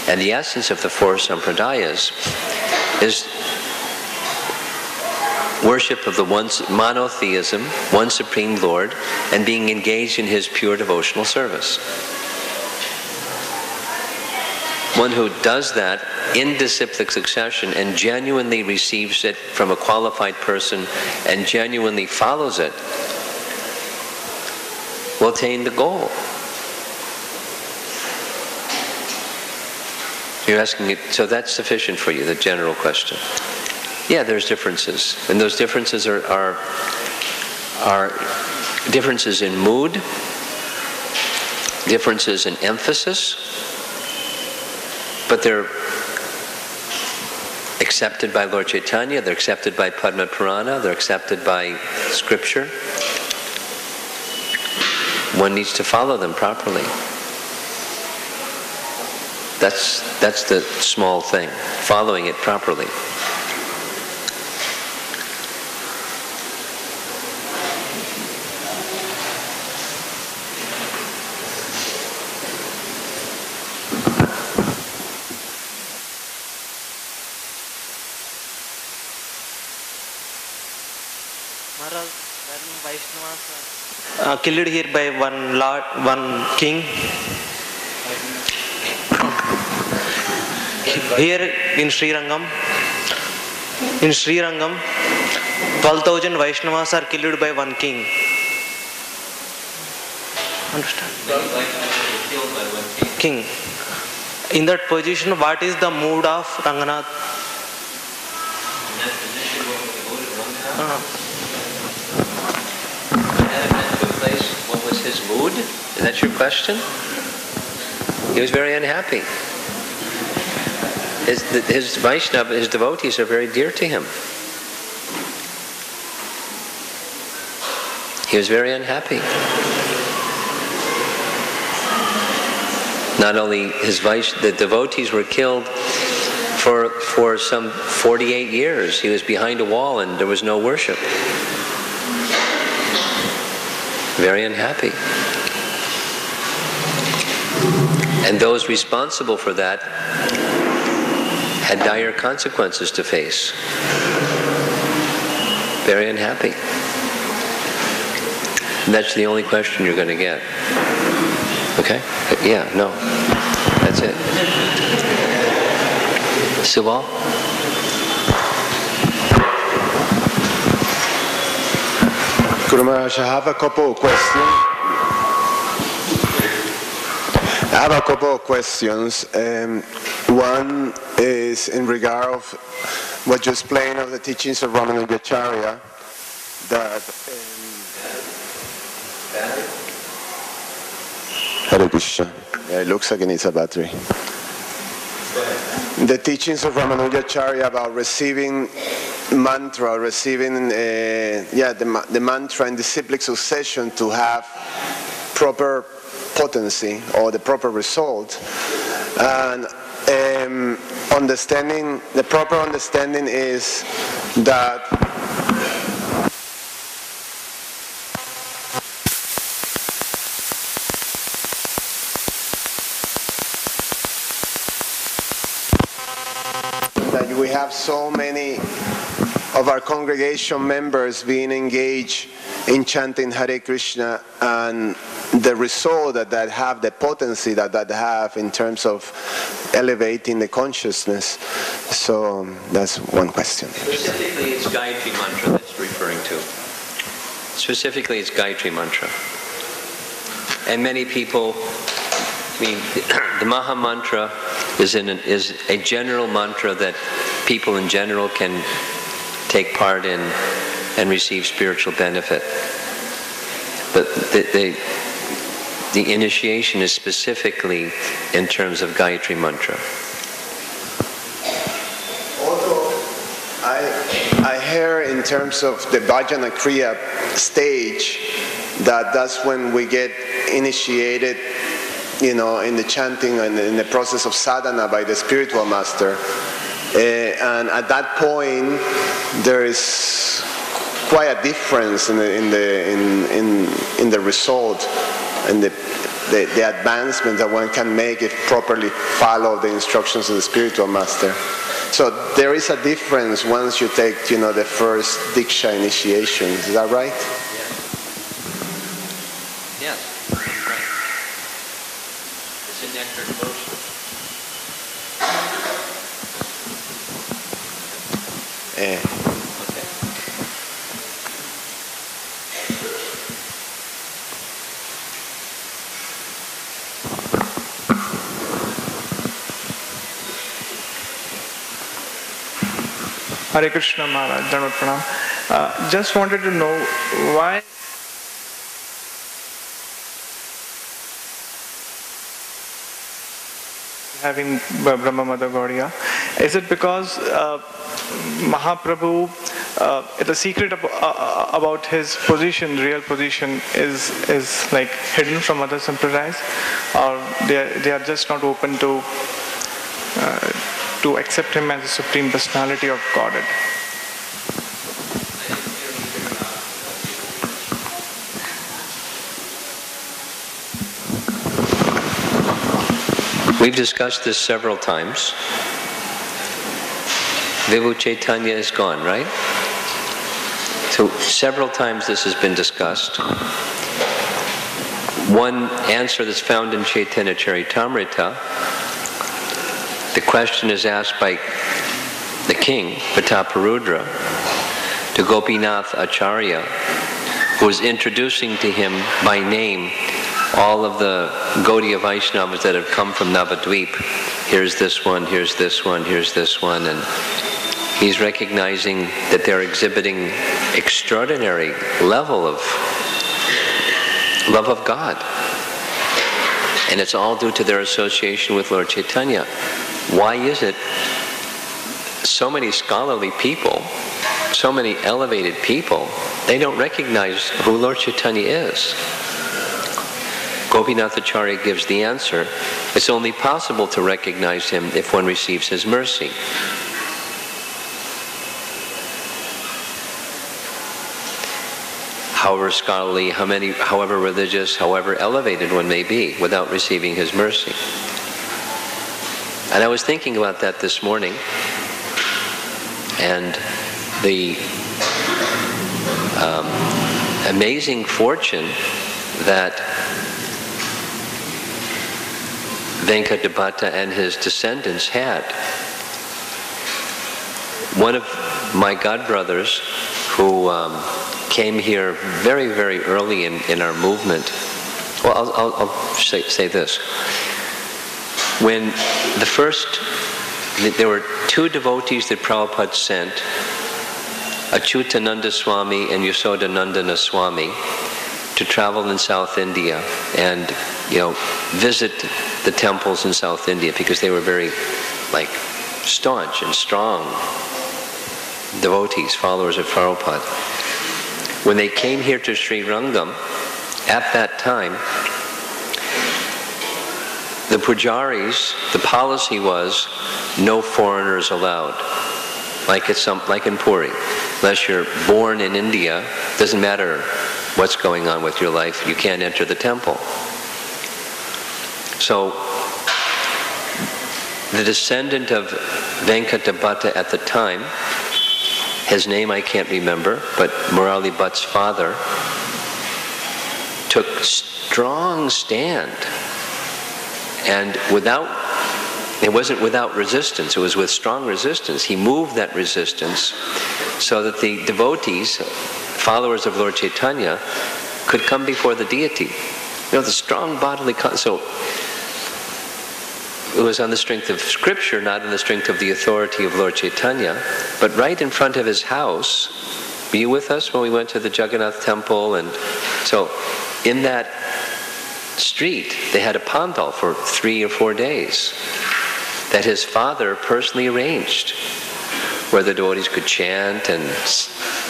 And the essence of the four sampradayas is worship of the one monotheism, one Supreme Lord, and being engaged in His pure devotional service. One who does that in disciplic succession and genuinely receives it from a qualified person and genuinely follows it will attain the goal. You're asking it, so that's sufficient for you, the general question. Yeah, there's differences, and those differences are differences in mood, differences in emphasis, but they're accepted by Lord Chaitanya, they're accepted by Padma Purana, they're accepted by Scripture. One needs to follow them properly. That's the small thing, following it properly. Maharaj, when Vaishnavas are killed here by one lord, one king, here in Srirangam, 12,000 Vaishnavas are killed by one king. Understand? Killed by one king. King. In that position, what is the mood of Ranganath? In that position, what was the mood of Ranganath? When that event took place, what was his mood? Is that your question? He was very unhappy. His Vaishnava, his devotees are very dear to him. He was very unhappy. Not only the devotees were killed for some 48 years. He was behind a wall and there was no worship. Very unhappy. And those responsible for that had dire consequences to face. Very unhappy. And that's the only question you're going to get. Okay? Yeah, no. That's it. Subal? Guru Maharaj, I have a couple of questions. One is in regard of what you explained of the teachings of Ramanujacarya, that Hare Krishna. Yeah, it looks like it needs a battery. The teachings of Ramanujacarya about receiving mantra, receiving the mantra in disciplic succession to have proper potency or the proper result, and the proper understanding is that we have so many of our congregation members being engaged in chanting Hare Krishna, and the result that have, the potency that have in terms of elevating the consciousness. So that's one question. Specifically, it's Gayatri mantra that's referring to. Specifically, it's Gayatri Mantra. And many people, the Maha Mantra is a general mantra that people in general can take part in and receive spiritual benefit. But the initiation is specifically in terms of Gayatri Mantra. Although I hear in terms of the Bhajana Kriya stage that's when we get initiated, in the chanting and in the process of sadhana by the spiritual master. And at that point, there is quite a difference in the result and the advancement that one can make if properly follow the instructions of the spiritual master. So there is a difference once you take, the first Diksha initiation. Is that right? Yes, right. It's a nectar devotion. Okay. Hare Krishna Maharaj, Dandavat Pranam. Just wanted to know why having Brahma Mother Gaudiya. Is it because Mahaprabhu, the secret about his position, real position, is like hidden from other sampradayas, or they are just not open to accept him as a supreme personality of Godhead? We've discussed this several times. Vibhu Chaitanya is gone, right? So several times this has been discussed. One answer that's found in Chaitanya Charitamrita, the question is asked by the king, Prataparudra, to Gopinath Acharya, who is introducing to him by name all of the Gaudiya Vaishnavas that have come from Navadvip. Here's this one, here's this one, here's this one, and he's recognizing that they're exhibiting extraordinary level of love of God. And it's all due to their association with Lord Chaitanya. Why is it so many scholarly people, so many elevated people, they don't recognize who Lord Chaitanya is? Gopinath Acharya gives the answer. It's only possible to recognize him if one receives his mercy. However scholarly, however religious, however elevated one may be, without receiving his mercy. And I was thinking about that this morning, and the amazing fortune that Venkadabhatta and his descendants had. One of my godbrothers, who came here very, very early in our movement, well, I'll say this. When there were two devotees that Prabhupada sent, Achyutananda Swami and Yasodanandana Swami, to travel in South India and visit the temples in South India, because they were very staunch and strong devotees, followers of Prabhupada. When they came here to Srirangam, at that time, the pujaris, the policy was no foreigners allowed. Like in Puri. Unless you're born in India, doesn't matter what's going on with your life, you can't enter the temple. So, the descendant of Venkadabhatta at the time, his name I can't remember, but Murali Bhatt's father, took strong stand. And it wasn't without resistance, it was with strong resistance. He moved that resistance so that the devotees, followers of Lord Chaitanya could come before the deity. The strong bodily so it was on the strength of scripture, not on the strength of the authority of Lord Chaitanya. But right in front of his house, were you with us when we went to the Jagannath temple? And so in that street, they had a pandal for 3 or 4 days that his father personally arranged, where the devotees could chant and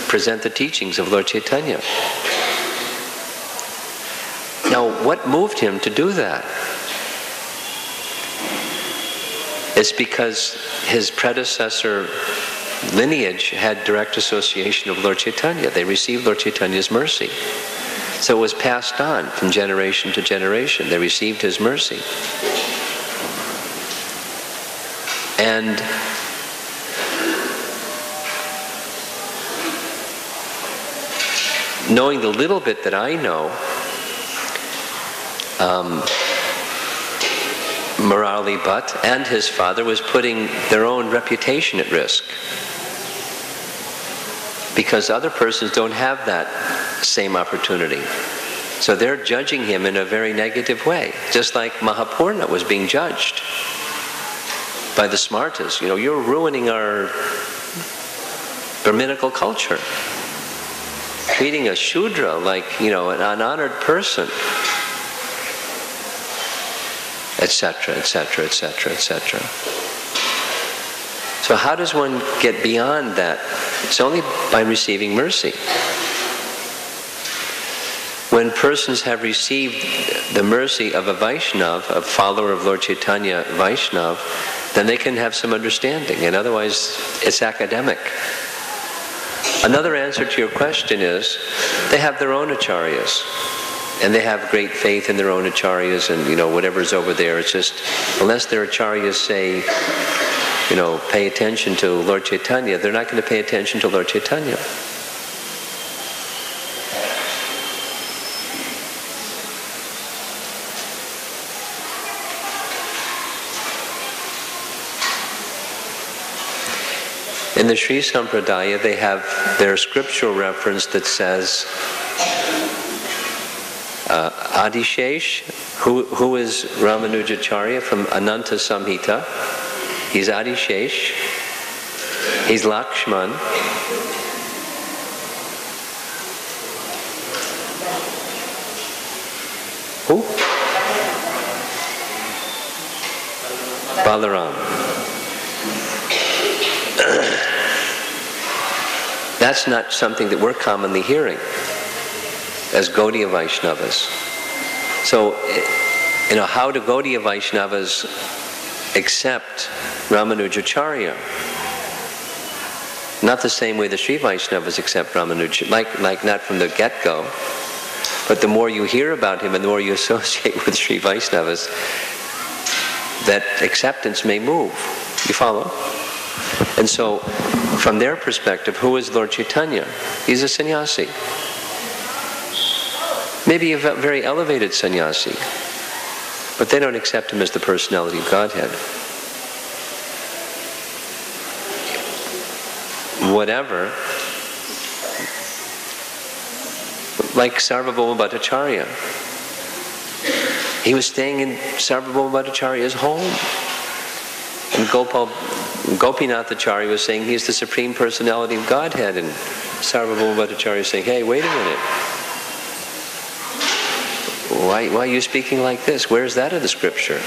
present the teachings of Lord Chaitanya. Now, what moved him to do that? It's because his predecessor lineage had direct association of Lord Chaitanya. They received Lord Chaitanya's mercy. So it was passed on from generation to generation. They received his mercy. And knowing the little bit that I know, Murali Bhatt and his father was putting their own reputation at risk, because other persons don't have that same opportunity. So they're judging him in a very negative way, just like Mahapurna was being judged by the Smartas. You're ruining our Brahminical culture, treating a Shudra like, an unhonored person, etc., etc., etc., etc. So how does one get beyond that? It's only by receiving mercy. When persons have received the mercy of a Vaishnava, a follower of Lord Chaitanya Vaishnava, then they can have some understanding, and otherwise it's academic. Another answer to your question is, they have their own acharyas, and they have great faith in their own acharyas, and whatever's over there, it's just, unless their acharyas say, pay attention to Lord Chaitanya, they're not going to pay attention to Lord Chaitanya. In the Sri Sampradaya, they have their scriptural reference that says, Adishesh, who is Ramanujacarya from Ananta Samhita. He's Adishesh. He's Lakshman. Who? Balaram. That's not something that we're commonly hearing as Gaudiya Vaishnavas. So, how do Gaudiya Vaishnavas accept Ramanujacarya? Not the same way the Sri Vaishnavas accept Ramanuja, like not from the get-go, but the more you hear about him and the more you associate with Sri Vaishnavas, that acceptance may move. You follow? And so, from their perspective, who is Lord Chaitanya? He's a sannyasi. Maybe a very elevated sannyasi, but they don't accept him as the personality of Godhead. Whatever, like Sarvabhauma Bhattacharya. He was staying in Sarvabhauma Bhattacharya's home. And Gopinath Acharya was saying he's the Supreme Personality of Godhead, and Sarvabhauma Bhattacharya is saying, hey, wait a minute. Why are you speaking like this? Where is that in the scripture?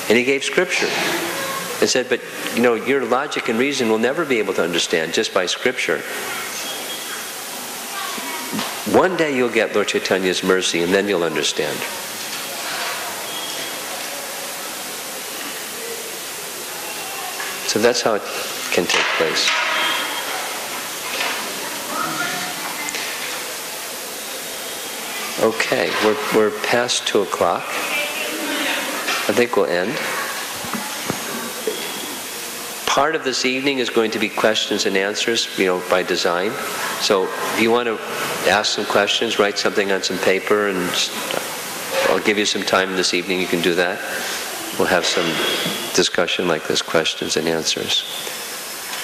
And he gave scripture and said, but your logic and reason will never be able to understand just by scripture. One day you'll get Lord Chaitanya's mercy, and then you'll understand. So that's how it can take place. Okay, we're past 2 o'clock. I think we'll end. Part of this evening is going to be questions and answers, by design. So if you want to ask some questions, write something on some paper, and I'll give you some time this evening, you can do that. We'll have some discussion like this, questions and answers,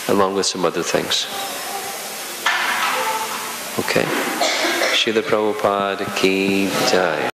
along with some other things. Okay. Srila Prabhupada ki jai.